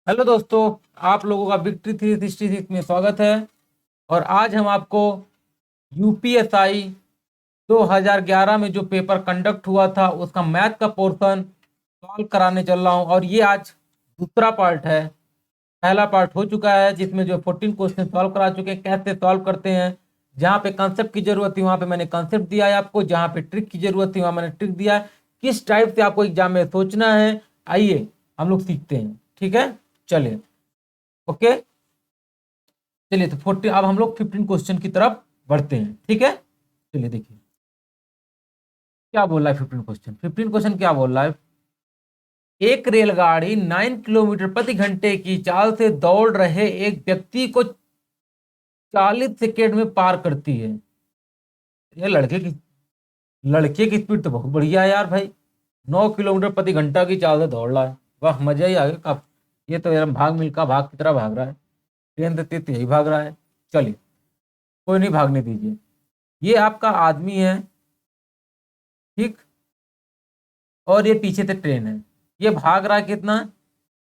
Hello दोस्तों, आप लोगों का विक्ट्री 366 में स्वागत है। और आज हम आपको यूपीएसआई 2011 में जो पेपर कंडक्ट हुआ था उसका मैथ का पोर्शन सॉल्व कराने चल रहा हूं। और ये आज दूसरा पार्ट है। पहला पार्ट हो चुका है जिसमें जो 14 क्वेश्चन सॉल्व करा चुके हैं। कैसे सॉल्व करते हैं, जहाँ पे कंसेप्ट की जरूरत थी वहाँ पे मैंने कंसेप्ट दिया है आपको, जहाँ पे ट्रिक की जरूरत थी वहाँ मैंने ट्रिक दिया है। किस टाइप से आपको एग्जाम में सोचना है, आइए हम लोग सीखते हैं। ठीक है, चलिए। ओके, चलिए तो 40 अब हम लोग 15 क्वेश्चन की तरफ बढ़ते हैं। ठीक है, चलिए देखिए क्या बोल रहा है 15 क्वेश्चन क्या बोल रहा है। एक रेलगाड़ी 9 किलोमीटर प्रति घंटे की चाल से दौड़ रहे एक व्यक्ति को 40 सेकेंड में पार करती है। ये लड़के की स्पीड तो बहुत बढ़िया है यार भाई। 9 किलोमीटर प्रति घंटा की चाल से दौड़ रहा है, वाह मजा ही आ गया काफ। ये तो यार भाग मिल्खा भाग की तरह भाग रहा है। ट्रेन तो तेज यही भाग रहा है। चलिए, कोई नहीं, भागने दीजिए। ये आपका आदमी है, ठीक। और ये पीछे से ट्रेन है। ये भाग रहा है कितना,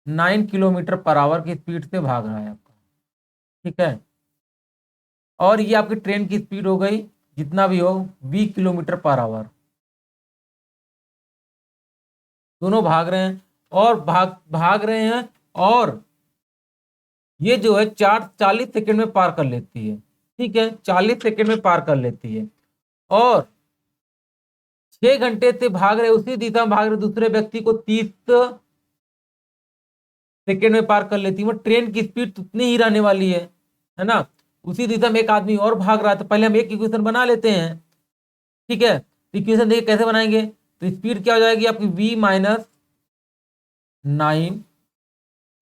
9 किलोमीटर पर आवर की स्पीड से भाग रहा है आपका। ठीक है, और ये आपकी ट्रेन की स्पीड हो गई जितना भी हो 20 किलोमीटर पर आवर। दोनों भाग रहे हैं और भाग भाग रहे हैं। और ये जो है 40 सेकेंड में पार कर लेती है। ठीक है, 40 सेकेंड में पार कर लेती है। और 6 घंटे से भाग रहे, उसी दिशा में भाग रहे दूसरे व्यक्ति को 30 सेकेंड में पार कर लेती है। वो ट्रेन की स्पीड तो उतनी ही रहने वाली है ना। उसी दिशा में एक आदमी और भाग रहा था। पहले हम एक इक्वेशन बना लेते हैं। ठीक है, इक्वेशन देखिए कैसे बनाएंगे। तो स्पीड क्या हो जाएगी आपकी V-9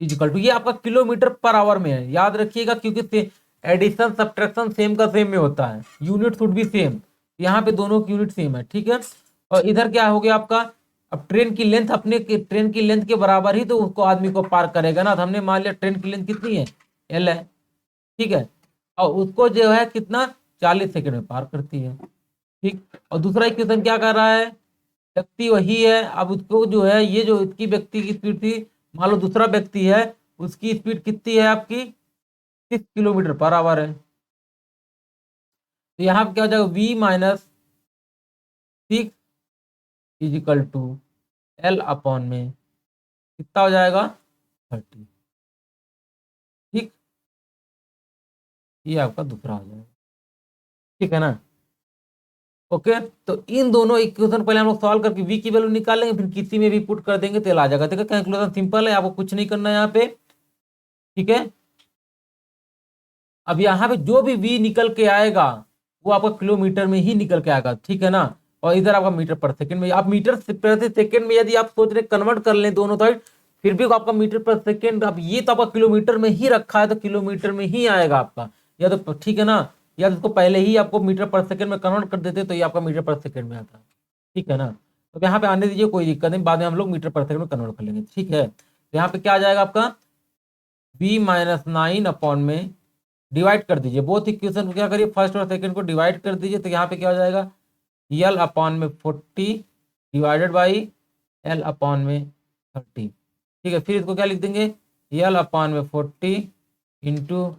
इजिकल टू, ये आपका किलोमीटर पर आवर में है, याद रखिएगा, क्योंकि एडिशन सब्ट्रैक्शन सेम का सेम में होता है। Unit should be same. यहाँ पे दोनों की यूनिट सेम है। ठीक है, और इधर क्या हो गया आपका, अब ट्रेन की लेंथ ट्रेन की लेंथ के बराबर ही तो उसको आदमी को पार करेगा ना। तो हमने मान लिया ट्रेन की लेंथ कितनी है, L है। ठीक है, और उसको जो है कितना, 40 सेकेंड में पार करती है। ठीक, और दूसरा इक्वेशन क्या कर रहा है, व्यक्ति वही है। अब उसको जो है, ये जो इसकी व्यक्ति की स्पीड थी, मान लो दूसरा व्यक्ति है, उसकी स्पीड कितनी है आपकी, 6 किलोमीटर पर आवर है। तो यहाँ पे क्या हो जाएगा, V-6 इजिकल टू L/में कितना हो जाएगा, 30। ठीक, ये आपका दूसरा हो जाएगा। ठीक है ना। ओके, तो इन दोनों इक्वेशन पहले हम लोग सॉल्व करके v की वैल्यू निकाल लेंगे, फिर किसी में भी पुट कर देंगे तो आ जाएगा। देखो कैलकुलेशन सिंपल है, आपको कुछ नहीं करना है यहाँ पे। ठीक है, अब यहाँ पे जो भी v निकल के आएगा वो आपका किलोमीटर में ही निकल के आएगा। ठीक है ना। और इधर आपका मीटर पर सेकंड में, आप मीटर प्रति सेकंड में यदि आप सोच रहे कन्वर्ट कर लें दोनों साइड, फिर भी आपका मीटर पर सेकंड, अब ये तो आपका किलोमीटर में ही रखा है तो किलोमीटर में ही आएगा आपका। या तो ठीक है ना, या तो इसको पहले ही आपको मीटर पर सेकंड में कन्वर्ट कर देते तो ये आपका मीटर पर सेकंड में आता। ठीक है ना। तो यहाँ पे आने दीजिए, कोई दिक्कत नहीं, बाद में हम लोग मीटर पर सेकंड में कन्वर्ट कर लेंगे। ठीक है, तो यहाँ पे क्या आ जाएगा आपका, V-9 में डिवाइड कर दीजिए। बोथ इक्वेशन को क्या करिए, फर्स्ट और सेकंड को डिवाइड कर दीजिए। तो यहाँ पे क्या हो जाएगा, L/40 डिवाइडेड बाई L/30। ठीक है, फिर इसको क्या लिख देंगे, L/40 इंटू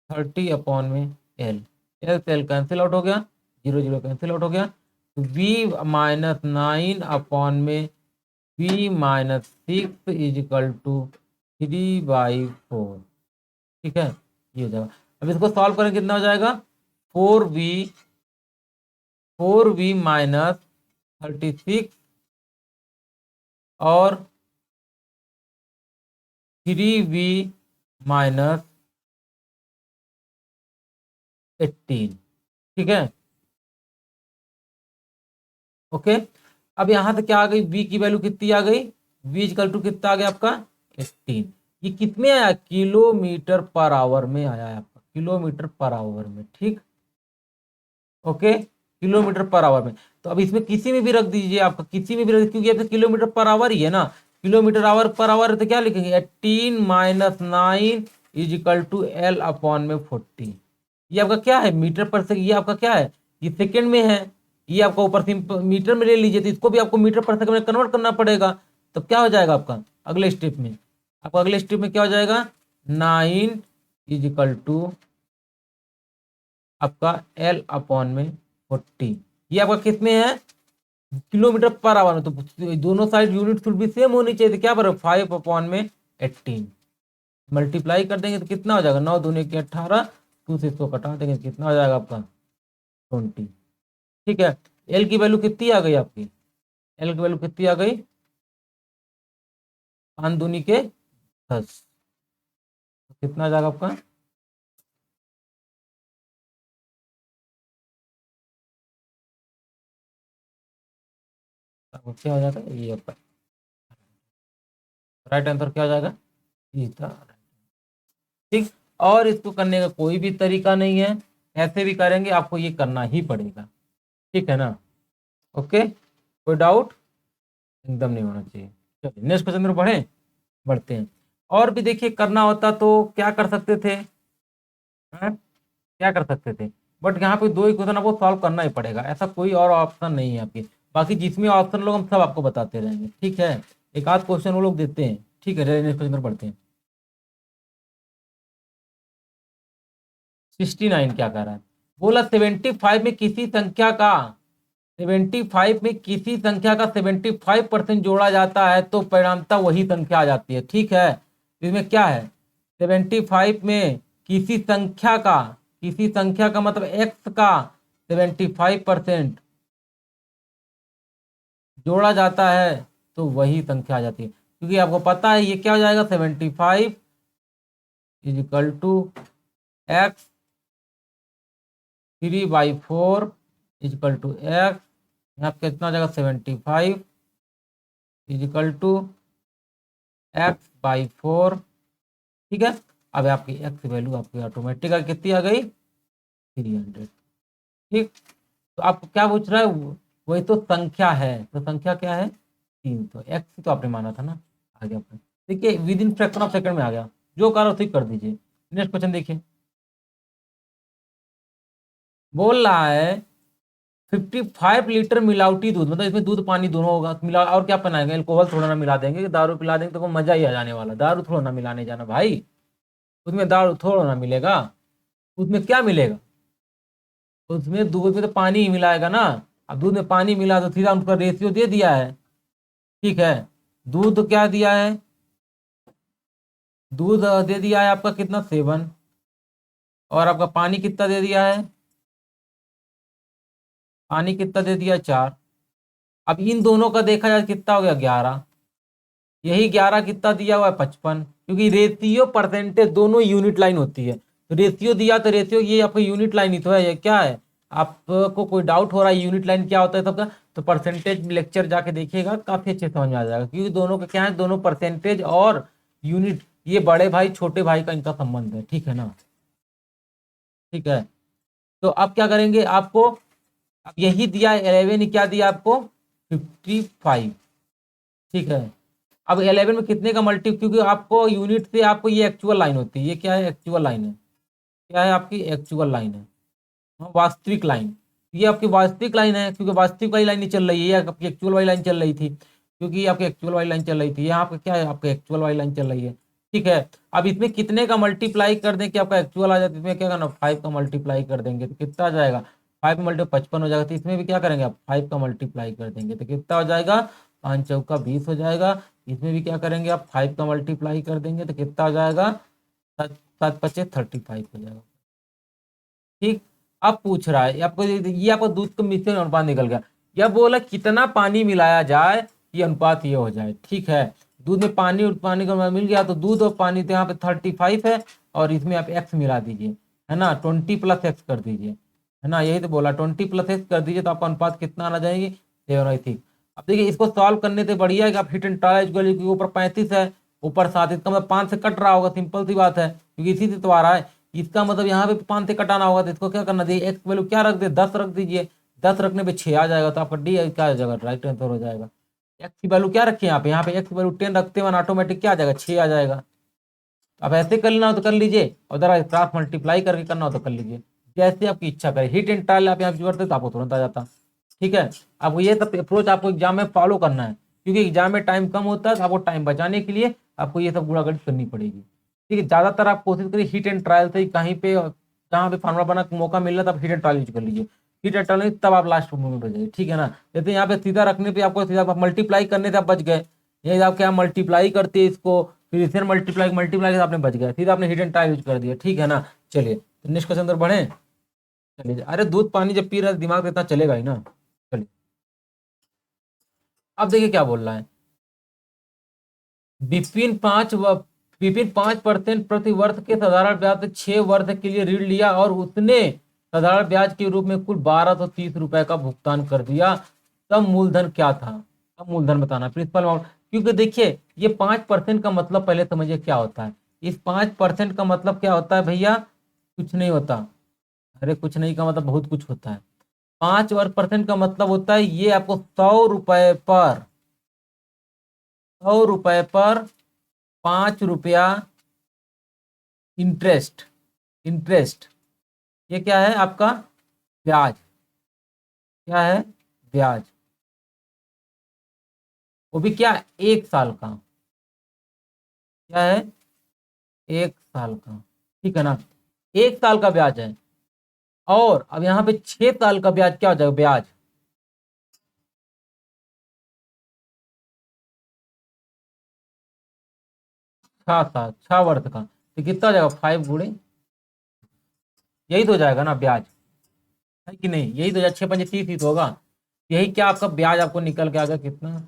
30/L। एल से एल कैंसिल आउट हो गया, 0 0 कैंसिल आउट हो गया। तो V-9 V-6 इजिकल टू 3/4। ठीक है, ये हो जाएगा। अब इसको सॉल्व करें, कितना हो जाएगा, 4V -36 और 3V-18। ठीक है, ओके। अब यहां से क्या आ गई, v की वैल्यू कितनी आ गई, v इक्वल टू कितना आ गया आपका, 18। ये कितने आया, किलोमीटर पर आवर में आया है आपका, किलोमीटर पर आवर में। ठीक, ओके, किलोमीटर पर आवर में। तो अब इसमें किसी में भी रख दीजिए, आपका किसी में भी रख, क्योंकि आपका किलोमीटर पर आवर ही है ना। किलोमीटर पर आवर तो क्या लिखेंगे, 18 - 9 इजिकल टू L/40। ये आपका क्या है, मीटर पर से, ये आपका क्या है, ये सेकेंड में है। ये आपका ऊपर से मीटर में ले लीजिए, तो इसको भी आपको मीटर पर सेकंड में कन्वर्ट करना पड़ेगा। तो क्या हो जाएगा आपका अगले स्टेप में, आपका अगले स्टेप में क्या हो जाएगा, 9 इज इक्वल टू आपका L अपॉन में 40। ये आपका किस में है, किलोमीटर पर आवर में, तो दोनों साइड यूनिट शुड भी सेम होनी चाहिए। तो क्या बराबर 5 अपॉन में 18, मल्टीप्लाई कर देंगे तो कितना हो जाएगा, 9 दूनी के 18, 2 से इसको कटा देंगे तो कितना हो जाएगा आपका 20। ठीक है, एल की वैल्यू कितनी आ गई आपकी, एल की वैल्यू कितनी आ गई, 5 दूनी के 10, तो कितना आ जाएगा आपका, आपको क्या हो जाएगा, ये आपका राइट आंसर क्या हो जाएगा, ये था। ठीक, और इसको करने का कोई भी तरीका नहीं है, ऐसे भी करेंगे आपको ये करना ही पड़ेगा। ठीक है ना, ओके, कोई डाउट एकदम नहीं होना चाहिए। चलिए नेक्स्ट क्वेश्चन में बढ़े, बढ़ते हैं। और भी देखिए करना होता तो क्या कर सकते थे, हैं? क्या कर सकते थे, बट यहाँ पे 2 ही क्वेश्चन आपको सॉल्व करना ही पड़ेगा, ऐसा कोई और ऑप्शन नहीं है आपके। बाकी जिसमें ऑप्शन लोग हम सब आपको बताते रहेंगे। ठीक है, एक आध क्वेश्चन वो लोग देते हैं। ठीक है, नेक्स्ट क्वेश्चन में पढ़ते हैं। 69 क्या कह रहा है, बोला 75 में किसी संख्या का 75 में किसी संख्या का 75% जोड़ा जाता है तो परिणामता वही संख्या आ जाती है। ठीक है, इसमें क्या है, 75 में किसी संख्या का मतलब एक्स का 75% जोड़ा जाता है तो वही संख्या आ जाती है। क्योंकि आपको पता है ये क्या हो जाएगा, 75 is equal to x 3/4 is equal to x, यहाँ पे कितना हो जाएगा 75 इज इक्वल टू x/4। ठीक है, अब आपकी x वैल्यू आपकी ऑटोमेटिक कितनी आ गई, 300। ठीक, तो आपको क्या पूछ रहा है, वही तो संख्या है, तो संख्या क्या है 300, x तो आपने माना था ना, आ गया आपका। देखिए with in fraction of second में आ गया, जो करो ठीक कर दीजिए। नेक्स्ट क्वेश्चन देखिए, बोल रहा है 55 लीटर मिलावटी दूध, मतलब इसमें दूध पानी दोनों होगा, मिला और क्या बनाएंगे, अल्कोहल थोड़ा ना मिला देंगे, दारू पिला देंगे तो मजा ही आ जाने वाला, दारू थोड़ा ना मिलाने जाना भाई, उसमें दारू थोड़ा ना मिलेगा, उसमें क्या मिलेगा, उसमें दूध में तो पानी ही मिलाएगा ना। अब दूध में पानी मिला तो सीधा उनका रेशियो दे दिया है। ठीक है, दूध क्या दिया है, दूध दे दिया है आपका कितना 7, और आपका पानी कितना दे दिया है, पानी कितना दे दिया 4। अब इन दोनों का देखा जाए कितना हो गया 11, यही 11 कितना दिया हुआ है 55, क्योंकि रेशियो परसेंटेज दोनों यूनिट लाइन होती है, तो रेशियो दिया तो रेशियो ये आपका यूनिट लाइन ही तो है, ये क्या है, आपको कोई डाउट हो रहा है यूनिट लाइन क्या होता है सबका, तो परसेंटेज लेक्चर जाके देखिएगा, काफी अच्छे समझ में आ जाएगा, क्योंकि दोनों का क्या है, दोनों परसेंटेज और यूनिट, ये बड़े भाई छोटे भाई का इनका संबंध है। ठीक है ना, ठीक है, तो अब क्या करेंगे, आपको अब यही दिया 11, क्या दिया आपको 55। ठीक है, अब 11 में कितने का मल्टी, क्योंकि आपको यूनिट से आपको ये एक्चुअल लाइन होती है, ये क्या है एक्चुअल लाइन है, क्या है आपकी एक्चुअल लाइन है, हाँ, वास्तविक लाइन, ये आपकी वास्तविक लाइन है, क्योंकि वास्तविक वाली लाइन नहीं चल रही है, ये आपकी एक्चुअल वाली लाइन चल रही थी, क्योंकि आपकी एक्चुअल वाली लाइन चल रही थी, यहाँ पे क्या है आपका एक्चुअल वाली लाइन चल रही है। ठीक है, अब इसमें कितने का मल्टीप्लाई कर दें कि आपका एक्चुअल आ जाए, इसमें क्या करना 5 का मल्टीप्लाई कर देंगे तो कितना आ जाएगा, 5 मल्टी 55 हो जाएगा, तो इसमें भी क्या करेंगे आप 5 का मल्टीप्लाई कर देंगे तो कितना हो जाएगा, 5 चौका 20 हो जाएगा, इसमें भी क्या करेंगे आप 5 का मल्टीप्लाई कर देंगे तो कितना हो जाएगा, 7 पचे 35 हो जाएगा। ठीक, अब पूछ रहा है आपको, ये आपको दूध का मिश्रण अनुपात निकल गया, यह बोला कितना पानी मिलाया जाए ये अनुपात ये हो जाए। ठीक है, दूध में पानी और पानी का अनुपात मिल गया, तो दूध और पानी तो यहाँ पे 35 है, और इसमें आप एक्स मिला दीजिए, है ना, 20 + x कर दीजिए, है ना, यही तो बोला 20 + x कर दीजिए, तो आपका अनुपात कितना आना जाएगी 7। अब देखिए इसको सॉल्व करने से बढ़िया है कि आप हिट एंड ट्रायल के ऊपर 35 है, ऊपर 7, इसका मतलब 5 से कट रहा होगा, सिंपल सी बात है, क्योंकि इसी से तो आ रहा है, इसका मतलब यहाँ पे 5 से कटाना होगा, तो इसको क्या करना चाहिए, एक्स वैल्यू क्या रख दे 10 रख दीजिए, 10 रखने पे 6 आ जाएगा, तो आपका डी क्या आ जाएगा, राइट आंसर हो जाएगा। एक्स की वैल्यू क्या रखी है यहाँ पे एक्स की वैल्यू 10 रखते हैं, ऑटोमेटिक क्या आ जाएगा 6 आ जाएगा। अब ऐसे कर लेना हो तो कर लीजिए, और जरा क्रॉस मल्टीप्लाई करके करना हो तो कर लीजिए, जैसे आपकी इच्छा करे, हिट एंड ट्रायल आप यहाँ करते तो आपको तुरंत आ जाता। ठीक है, आपको ये सब अप्रोच आपको एग्जाम में फॉलो करना है, क्योंकि एग्जाम में टाइम कम होता है, तो आपको टाइम बचाने के लिए आपको ये सब गुणागणित करनी पड़ेगी। ठीक है, ज़्यादातर आप कोशिश करिए हिट एंड ट्रायल से ही, कहीं पे जहाँ पे फार्मूला बना मौका मिल रहा है तब हिट एंड ट्रायल यूज कर लीजिए। हिट एंड ट्रायल नहीं तब आप लास्ट मोमेंट हो जाइए। ठीक है ना, जैसे यहाँ पे सीधा रखने पे आपको सीधा मल्टीप्लाई करने से आप बच गए। ये आप क्या मल्टीप्लाई करते इसको, फिर इसे मल्टीप्लाई मल्टीप्लाई से आपने बच गए, सीधा आपने हिट एंड ट्रायल यूज कर दिया। ठीक है ना, चलिए तो नेक्स्ट क्वेश्चन अंदर बढ़े। चलिए, अरे दूध पानी जब पी रहा है दिमाग तो इतना चलेगा ही ना। चलिए अब देखिए क्या बोल रहा है। विपिन 5% प्रति वर्ष के साधारण ब्याज से 6 वर्ष के लिए ऋण लिया और उसने साधारण ब्याज के रूप में कुल 1230 रुपए का भुगतान कर दिया। तब मूलधन क्या था? तब मूलधन बताना, प्रिंसिपल अमाउंट। क्योंकि देखिए ये 5% का मतलब पहले समझिए क्या होता है। इस 5% का मतलब क्या होता है भैया? कुछ नहीं होता। अरे कुछ नहीं का मतलब बहुत कुछ होता है। 5% का मतलब होता है ये आपको 100 रुपए पर 5 रुपया इंटरेस्ट। इंटरेस्ट ये क्या है आपका? ब्याज। क्या है? ब्याज। वो भी क्या? 1 साल का। क्या है? 1 साल का। ठीक है ना, 1 साल का ब्याज है। और अब यहाँ पे 6 साल का ब्याज क्या हो जाएगा? ब्याज 6 साल 6 वर्ष का, तो कितना हो जाएगा? 5 गुणे, यही तो हो जाएगा ना ब्याज, है कि नहीं? यही तो 6 5 30 ही तो होगा। यही क्या आपका ब्याज आपको निकल के आ गया कितना?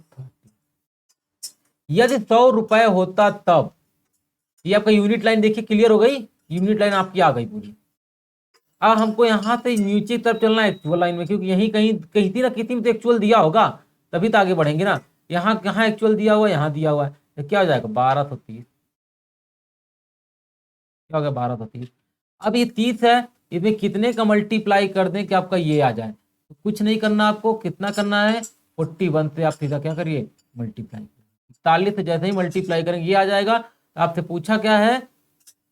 यदि 100 रुपए होता तब, ये आपका यूनिट लाइन देखिए क्लियर हो गई। यूनिट लाइन आपकी आ गई पूरी। अब हमको यहाँ से नीचे की तरफ चलना है एक्चुअल लाइन में, क्योंकि यही कहीं किसी ना किसी में तो एक्चुअल दिया होगा, तभी तो आगे बढ़ेंगे ना। यहाँ कहाँ एक्चुअल दिया हुआ है? यहाँ दिया हुआ है, तो क्या हो जाएगा? 1230। क्या हो गया? 1230। अब ये 30 है, इसमें कितने का मल्टीप्लाई कर दें कि आपका ये आ जाए? तो कुछ नहीं करना आपको, कितना करना है? 41 से आप सीधा क्या करिए? मल्टीप्लाई। 41 से जैसे ही मल्टीप्लाई करेंगे ये आ जाएगा। आपसे पूछा क्या है?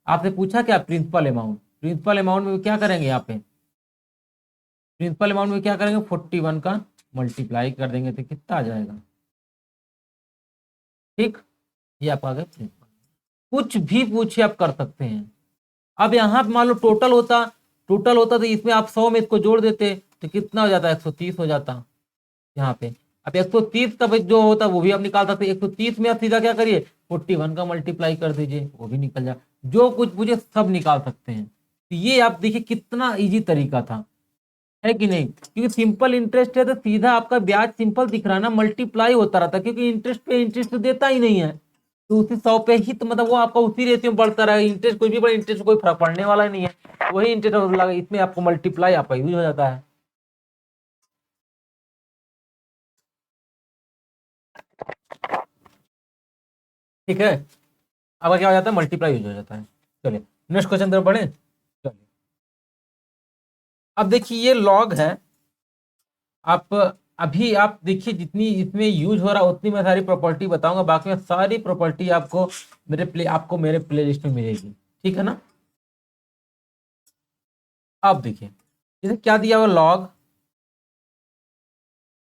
आपसे पूछा क्या? Principal amount. प्रिंसिपल अमाउंट में क्या करेंगे? यहाँ पे प्रिंसिपल अमाउंट में क्या करेंगे? 41 का मल्टीप्लाई कर देंगे तो कितना आ जाएगा? ठीक, ये आपका आ गया प्रिंसिपल। कुछ भी पूछिए आप कर सकते हैं। अब यहाँ पे मान लो टोटल होता तो इसमें आप 100 में इसको जोड़ देते तो कितना हो जाता? 130 हो जाता यहाँ पे। अब 130 का जो होता वो भी आप निकाल सकते। 130 में आप सीधा क्या करिए? 41 का मल्टीप्लाई कर दीजिए, वो भी निकल जाए। जो कुछ पूछे सब निकाल सकते हैं। तो ये आप देखिए कितना इजी तरीका था, है कि नहीं? क्योंकि सिंपल इंटरेस्ट है तो सीधा आपका ब्याज सिंपल दिख रहा है ना, मल्टीप्लाई होता रहता है, क्योंकि इंटरेस्ट पे इंटरेस्ट तो देता ही नहीं है। तो उसी 100 पे ही तो मतलब वो आपका उसी रेशियो में बढ़ता रहेगा। इंटरेस्ट कोई भी बड़ा इंटरेस्ट कोई फर्क पड़ने वाला ही नहीं है, वही इंटरेस्ट लगा, इसमें आपको मल्टीप्लाई आपका यूज हो जाता है। ठीक है, अब क्या हो जाता है? मल्टीप्लाई यूज हो जाता है। चलिए नेक्स्ट क्वेश्चन तरफ बढ़े। चलिए अब देखिए ये लॉग है। आप अभी आप देखिए जितनी इसमें यूज हो रहा है उतनी मैं सारी प्रॉपर्टी बताऊंगा, बाकी में सारी प्रॉपर्टी आपको मेरे प्ले लिस्ट में मिलेगी। ठीक है ना। अब देखिए इसे क्या दिया हुआ? लॉग।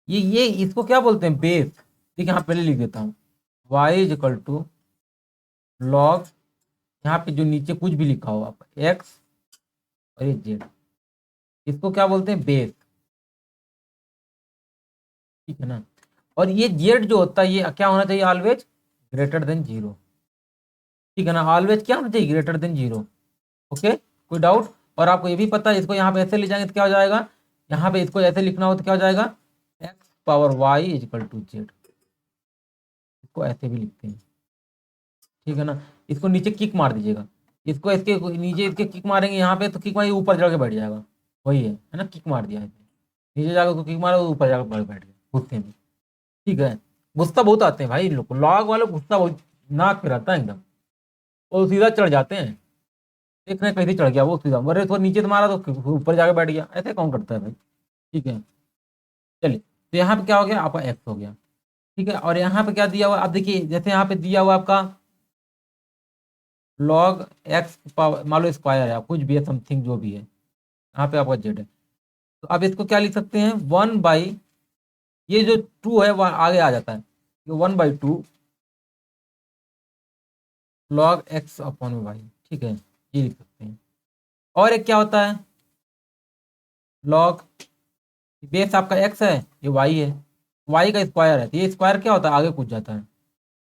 ये इसको क्या बोलते हैं? बेस। ठीक है, यहाँ पहले लिख देता हूँ। y is equal to log, यहाँ पे जो नीचे कुछ भी लिखा हो आपका x और ये z, इसको क्या बोलते हैं? बेस। ठीक है ना। और ये z जो होता है ये क्या होना चाहिए? Always greater than 0। ठीक है ना, ऑलवेज क्या होना चाहिए? Greater than 0। ओके, कोई डाउट? और आपको ये भी पता है इसको यहाँ पे ऐसे ले जाएंगे तो क्या हो जाएगा? यहाँ पे इसको ऐसे लिखना हो तो क्या हो जाएगा? X power y is equal to z. इसको ऐसे भी लिखते हैं। ठीक है ना, इसको नीचे किक मार दीजिएगा। इसको इसके नीचे इसके किक मारेंगे यहाँ पे तो किक मारिए ऊपर चढ़ के बैठ जाएगा। वही है ना, किक मार दिया है। नीचे जाकर उसको किक मारा ऊपर जाकर बैठ गया गुस्से में। ठीक है, गुस्सा बहुत आते हैं भाई इन लोग को, लॉग वाले गुस्सा बहुत नाक पे रहता है एकदम, और सीधा चढ़ जाते हैं। देखना कैसे चढ़ गया वो सीधा, अरे तो नीचे तो मारा तो ऊपर जाके बैठ गया, ऐसे कौन करता है भाई? ठीक है, चलिए तो यहाँ पे क्या हो गया? आपका एक्स हो गया। ठीक है, और यहाँ पे क्या दिया हुआ? आप देखिए जैसे यहाँ पे दिया हुआ आपका लॉग एक्स पावर मान लो स्क्वायर है, कुछ भी है समथिंग जो भी है, यहाँ पे आपका जेड है। तो अब इसको क्या लिख सकते हैं? 1/, ये जो 2 है वह आगे आ जाता है, 1/2 log x अपॉन वाई, ठीक है, ये लिख सकते हैं। और एक क्या होता है, log बेस आपका x है, ये y है, y का स्क्वायर है, तो ये स्क्वायर क्या होता है, आगे कूद जाता है,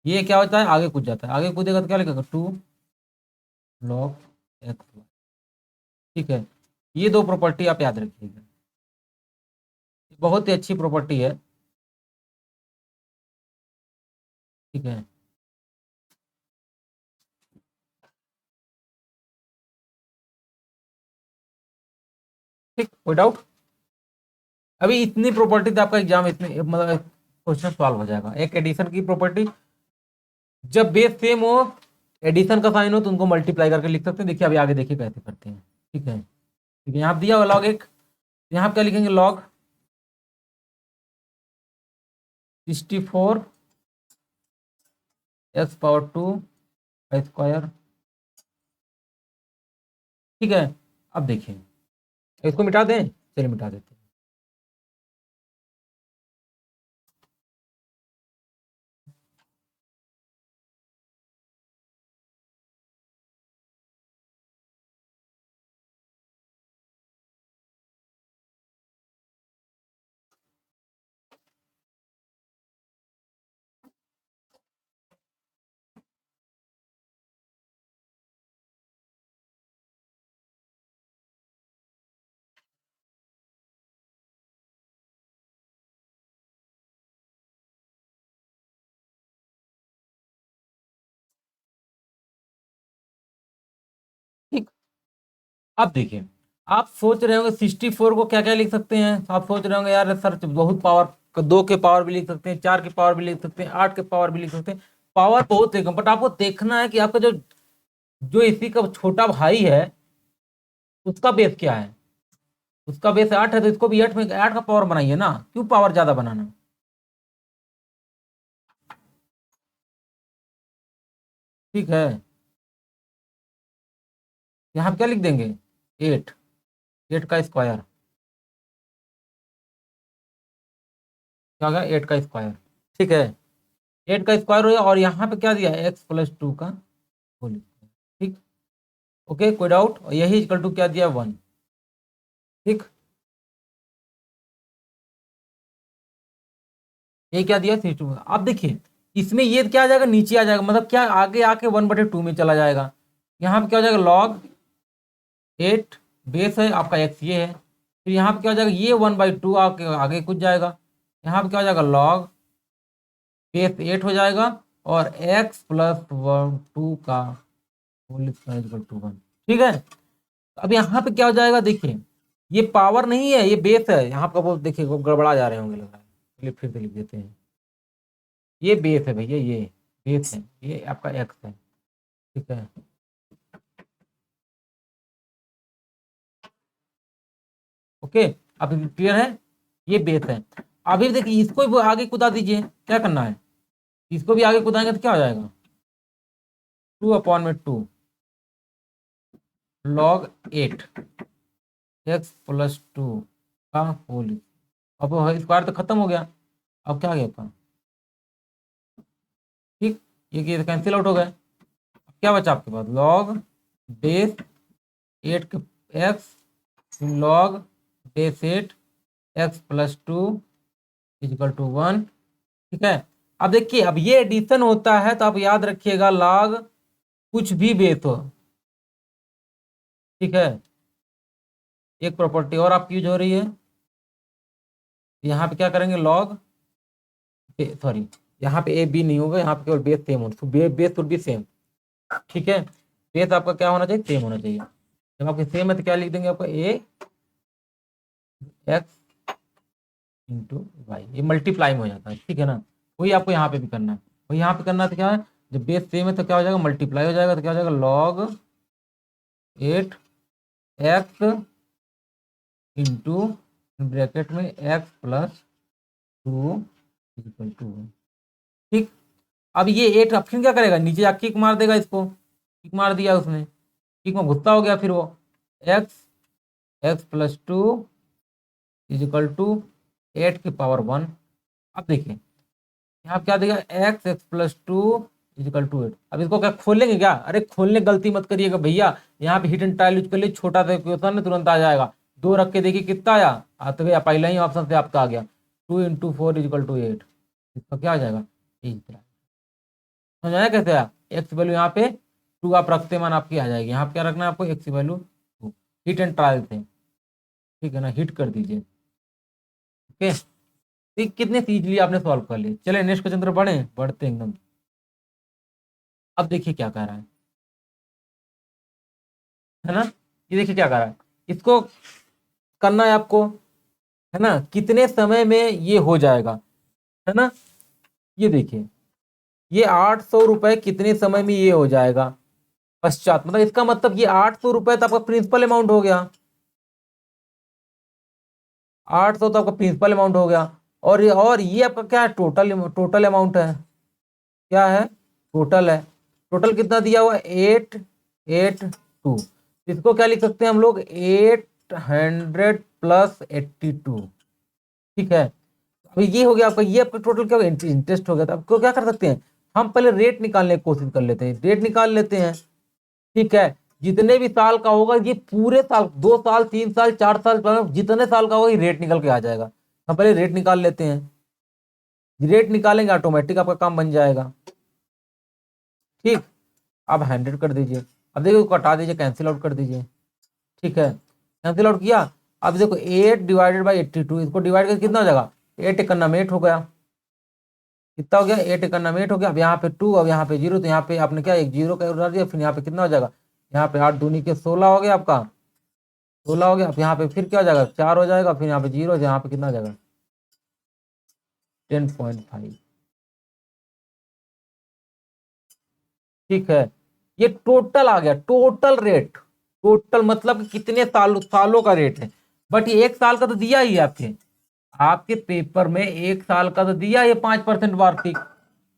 ये क्या होता है, आगे कूद जाता है, आगे कूदेगा तो क्या लिखेगा, 2 log x, ठीक है। ये दो प्रॉपर्टी आप याद रखिएगा, बहुत ही अच्छी प्रॉपर्टी है, ठीक है। ठीक, कोई डाउट? अभी इतनी प्रॉपर्टी तो आपका एग्जाम इतने मतलब क्वेश्चन सॉल्व हो जाएगा। एक एडिशन की प्रॉपर्टी, जब बेस सेम हो, एडिशन का साइन हो, तो उनको मल्टीप्लाई करके लिख सकते हैं। देखिए अभी आगे देखिए कैसे करते हैं, ठीक है। ठीक है, यहाँ दिया हुआ लॉग एक, यहाँ क्या लिखेंगे, लॉग 64 x पावर 2 का स्क्वायर, ठीक है। अब देखिए इसको मिटा दें, चलिए मिटा देते हैं। ठीक, अब देखिए, आप सोच रहे होंगे 64 को क्या क्या लिख सकते हैं, तो आप सोच रहे होंगे यार सर बहुत पावर, 2 के पावर भी लिख सकते हैं, 4 के पावर भी लिख सकते हैं, 8 के पावर भी लिख सकते हैं, पावर बहुत देखो, बट आपको देखना है कि आपका जो जो इसी का छोटा भाई है उसका बेस क्या है। उसका बेस 8 है, तो इसको भी 8 में 8 का पावर बनाइए ना, क्यों पावर ज्यादा बनाना, ठीक है। यहाँ पे क्या लिख देंगे, 8, 8 का स्क्वायर, क्या होगा, 8 का स्क्वायर, ठीक है। 8 का स्क्वायर हो गया, और यहाँ पे क्या दिया है, x+2 का होल स्क्वायर, ठीक। ओके, कोई डाउट? और यही इक्वल टू क्या दिया, 1, ठीक। ये क्या दिया, 62। अब देखिए इसमें ये क्या आ जाएगा, नीचे आ जाएगा, मतलब क्या आगे आके 1/2 में चला जाएगा। यहाँ पे क्या हो जाएगा, लॉग 8 बेस है आपका x ये है, फिर यहाँ पे क्या हो जाएगा, ये 1/2 आके आगे कुछ जाएगा, यहाँ पे क्या हो जाएगा, लॉग बेस 8 हो जाएगा, और x+2 का होल स्क्वायर इक्वल टू 1, ठीक है। अब यहाँ पे क्या हो जाएगा, देखिए ये पावर नहीं है, ये बेस है, यहाँ पर वो देखिए वो गड़बड़ा जा रहे होंगे लग रहा है, चलिए फिर से लिख देते हैं, ये बेस है भैया, ये बेस है, ये आपका एक्स है, ठीक है। ओके, अब क्लियर है, ये बेस है। अभी देखिए इसको भी आगे कुदा दीजिए, क्या करना है, इसको भी आगे कुदाएंगे तो क्या हो जाएगा, 2/2 log 8 x+2 का होल, अब स्क्वायर तो खत्म हो गया, अब क्या आ गया आपका, ठीक, ये कैंसिल आउट हो गए, क्या बचा आपके पास, लॉग बेस 8 के x, log base 8 x+2 is equal to 1, ठीक है। अब देखिए अब ये एडिशन होता है, तो आप याद रखिएगा लॉग कुछ भी बेस हो, ठीक है। एक प्रॉपर्टी और आपकी यूज हो रही है, यहाँ पे क्या करेंगे, लॉग, सॉरी यहाँ पे ए बी नहीं होगा, यहाँ पे केवल बेस सेम हो, बेस शुड बी सेम, ठीक है। बेस आपका क्या होना चाहिए, सेम होना चाहिए। जब आपके सेम है तो क्या लिख देंगे, आपका ए एक्स इंटू वाई, ये मल्टीप्लाई में हो जाता है, ठीक है ना। वही आपको यहाँ पे भी करना है, वही यहाँ पे करना है, तो क्या है, जब बेस सेम है तो क्या हो जाएगा, मल्टीप्लाई हो जाएगा, तो क्या हो जाएगा, लॉग 8 एक्स इंटू ब्रैकेट में x+2 इक्वल टू, ठीक। अब ये 8 ऑप्शन क्या करेगा, नीचे जाके किक मार देगा, इसको किक मार दिया उसने, किक में गुस्सा हो गया, फिर वो x+2 इजिकल टू 8 की पावर 1। अब देखिए यहाँ पे क्या देगा, x x+2 इक्वल टू 8। अब इसको क्या खोलेंगे क्या? अरे खोलने गलती मत करिएगा भैया, यहाँ पे हिट एंड ट्रायल यूज कर लिए, छोटा सा क्वेश्चन तुरंत आ जाएगा। 2 रख के देखिए कितना आया, तो भैया पहला ही ऑप्शन से आपका आ गया 2 × 4 इक्वल टू 8। इसका क्या आ जाएगा? समझ आया कैसे आया? एक्स वैल्यू यहाँ पे 2 आप रखते मान आपकी आ जाएगी। यहाँ पे क्या रखना है आपको? X value 2, hit and trial से, ठीक है ना, हिट कर दीजिए। ओके, कितने इजीली आपने सॉल्व कर लिए। चले नेक्स्ट क्वेश्चन तरफ बढ़ते एकदम। अब देखिए क्या कह रहा है ना, ये देखिए क्या कह रहा है, इसको करना है आपको, है ना, कितने समय में ये हो जाएगा, है ना। ये देखिए, ये 800 रुपए कितने समय में ये हो जाएगा पश्चात, मतलब इसका मतलब ये 800 रुपए तो आपका प्रिंसिपल अमाउंट हो गया, 800 तो आपका प्रिंसिपल अमाउंट हो गया। और ये आपका क्या है? टोटल अमाउंट है। क्या है? टोटल है। टोटल कितना दिया हुआ? 882। इसको क्या लिख सकते हैं हम लोग? 800 प्लस 82। ठीक है, अभी ये हो गया आपका, ये आपका टोटल क्या हो गया? इंटरेस्ट हो गया। तो आपको क्या कर सकते हैं, हम पहले रेट निकालने की कोशिश कर लेते हैं, रेट निकाल लेते हैं। ठीक है, जितने भी साल का होगा, ये पूरे साल, 2 साल 3 साल 4 साल, जितने साल का होगा ये रेट निकल के आ जाएगा। हम पहले रेट निकाल लेते हैं, रेट निकालेंगे ऑटोमेटिक आपका काम बन जाएगा। ठीक, अब 100 कर दीजिए, अब देखो कटा दीजिए, कैंसिल आउट कर दीजिए। ठीक है, कैंसिल आउट किया। अब देखो 8 डिवाइडेड बाई 82, इसको डिवाइड करके कितना हो जाएगा? 8 एकन्ना 8 हो गया। कितना हो गया? 8 एकन्ना 8 हो गया। अब यहाँ पे 2, अब यहाँ पे 0, तो यहाँ पे आपने क्या एक 0 का डाल दिया, फिर यहाँ पे कितना हो जाएगा? यहाँ पे 8 दूनी के 16 हो गया आपका, 16 हो गया। अब यहाँ पे फिर क्या हो जाएगा? 4 हो जाएगा, फिर यहाँ पे 0, यहाँ पे कितना हो जाएगा? 10.5। ठीक है, ये टोटल आ गया, टोटल रेट। टोटल मतलब कि कितने सालों का रेट है। बट ये 1 साल का तो दिया ही है आपके आपके पेपर में, 1 साल का तो दिया ये 5% वार्षिक।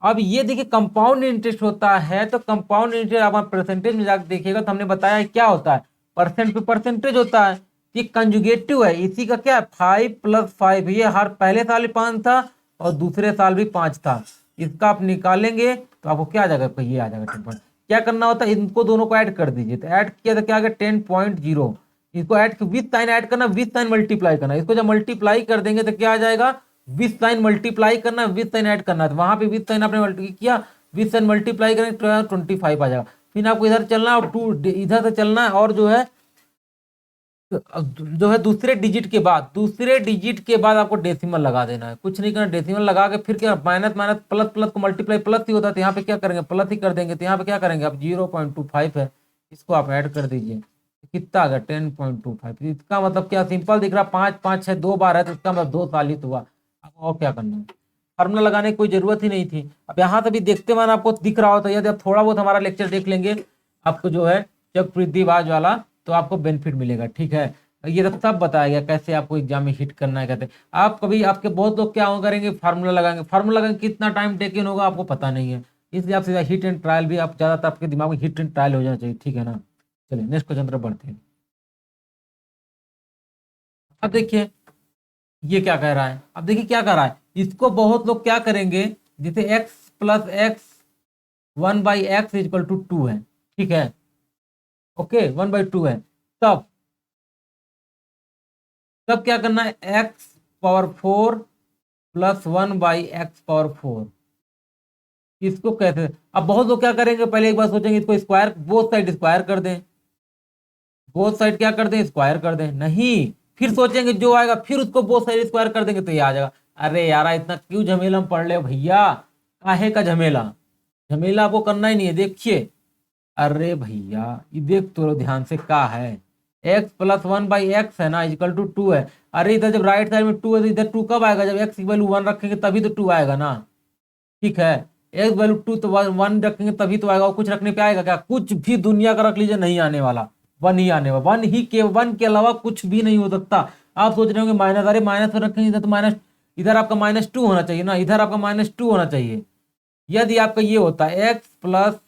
अब ये देखिए कंपाउंड इंटरेस्ट होता है, तो कंपाउंड इंटरेस्ट आप परसेंटेज में जाकर देखिएगा तो हमने बताया क्या होता है, परसेंट पे परसेंटेज होता है। ये कंजुगेटिव है, इसी का क्या है? 5 + 5। ये हर पहले साल भी 5 था और दूसरे साल भी 5 था। इसका आप निकालेंगे तो आपको क्या आ जाएगा? तो ये आ जाएगा 10 पॉइंट। क्या करना होता है? इनको दोनों को ऐड कर दीजिए, तो ऐड किया तो क्या आ गया? 10.0। इसको ऐड विथ साइन ऐड करना, विथ साइन मल्टीप्लाई करना। इसको जब मल्टीप्लाई कर देंगे तो क्या आ जाएगा? विथ साइन मल्टीप्लाई करना, विथ साइन ऐड करना। तो वहां पे विथ साइन आपने मल्टीप्लाई किया, विथ साइन मल्टीप्लाई करेंगे तो 25 आ जाएगा। फिर आपको इधर चलना है और 2 इधर से चलना है, और जो है दूसरे डिजिट के बाद आपको डेसिमल लगा देना है। कुछ नहीं करना, डेसिमल लगा के फिर क्या? माइनस माइनस प्लस, प्लस को मल्टीप्लाई प्लस ही होता है, तो यहाँ पे क्या करेंगे? प्लस ही कर देंगे। तो यहाँ पे क्या करेंगे? अब 0.25 है, इसको आप ऐड कर दीजिए, कितना आ गया? 10.25। इसका मतलब क्या? सिंपल दिख रहा, 5 5 6 2 बार है, तो इसका मतलब 2 साल ही तो हुआ। अब और क्या करना है? फार्मूला लगाने की कोई जरूरत ही नहीं थी। अब यहाँ से भी देखते मान आपको दिख रहा होता है, यदि आप थोड़ा बहुत हमारा लेक्चर देख लेंगे, आपको जो है चक्रवृद्धिवाज वाला, तो आपको बेनिफिट मिलेगा। ठीक है, ये सब बताया गया कैसे आपको एग्जाम में हिट करना है। कहते आप कभी, आपके बहुत लोग क्या करेंगे? फार्मूला लगाएंगे, फार्मूला लगाएंगे, कितना टाइम टेकन होगा आपको पता नहीं है, इसलिए आप सीधा हिट एंड ट्रायल भी, आप ज्यादातर आपके दिमाग में हिट एंड ट्रायल हो जाना चाहिए। ठीक है ना। चलिए नेक्स्ट क्वेश्चन तरफ बढ़ते हैं। अब देखिए ये क्या कह रहा है, अब देखिए क्या कह रहा है, इसको बहुत लोग क्या करेंगे, जैसे x + x 1/x = 2 है। ठीक है, ओके, 1/2 है। तब तब क्या करना है? x⁴ + 1/x⁴। इसको कहते हैं। अब बहुत लोग क्या करेंगे, पहले एक बार सोचेंगे इसको स्क्वायर, बोथ साइड स्क्वायर कर दें, बोथ साइड क्या कर दें? स्क्वायर कर दें। नहीं, फिर सोचेंगे जो आएगा फिर उसको बोथ साइड स्क्वायर कर देंगे तो ये आ जाएगा। अरे यार इतना क्यों झमेला में पड़ रहे हो भैया, काहे का झमेला? झमेला आपको करना ही नहीं है। देखिए, अरे भैया ये देख तो लो ध्यान से, क्या है? x + 1/x है ना, = 2 है। अरे इधर जब राइट साइड में 2 है तो इधर 2 कब आएगा? जब x की वैल्यू 1 रखेंगे तभी तो 2 आएगा ना। ठीक है, x वैल्यू 2 तो 1 रखेंगे तभी तो आएगा। और कुछ रखने पे आएगा क्या? कुछ भी दुनिया का रख लीजिए, नहीं आने वाला, 1 ही आने वाला। 1 के अलावा कुछ भी नहीं हो सकता। आप सोच रहे होंगे माइनस, अरे माइनस में रखेंगे इधर तो माइनस, इधर आपका -2 होना चाहिए ना, इधर आपका -2 होना चाहिए। यदि आपका ये होता है x +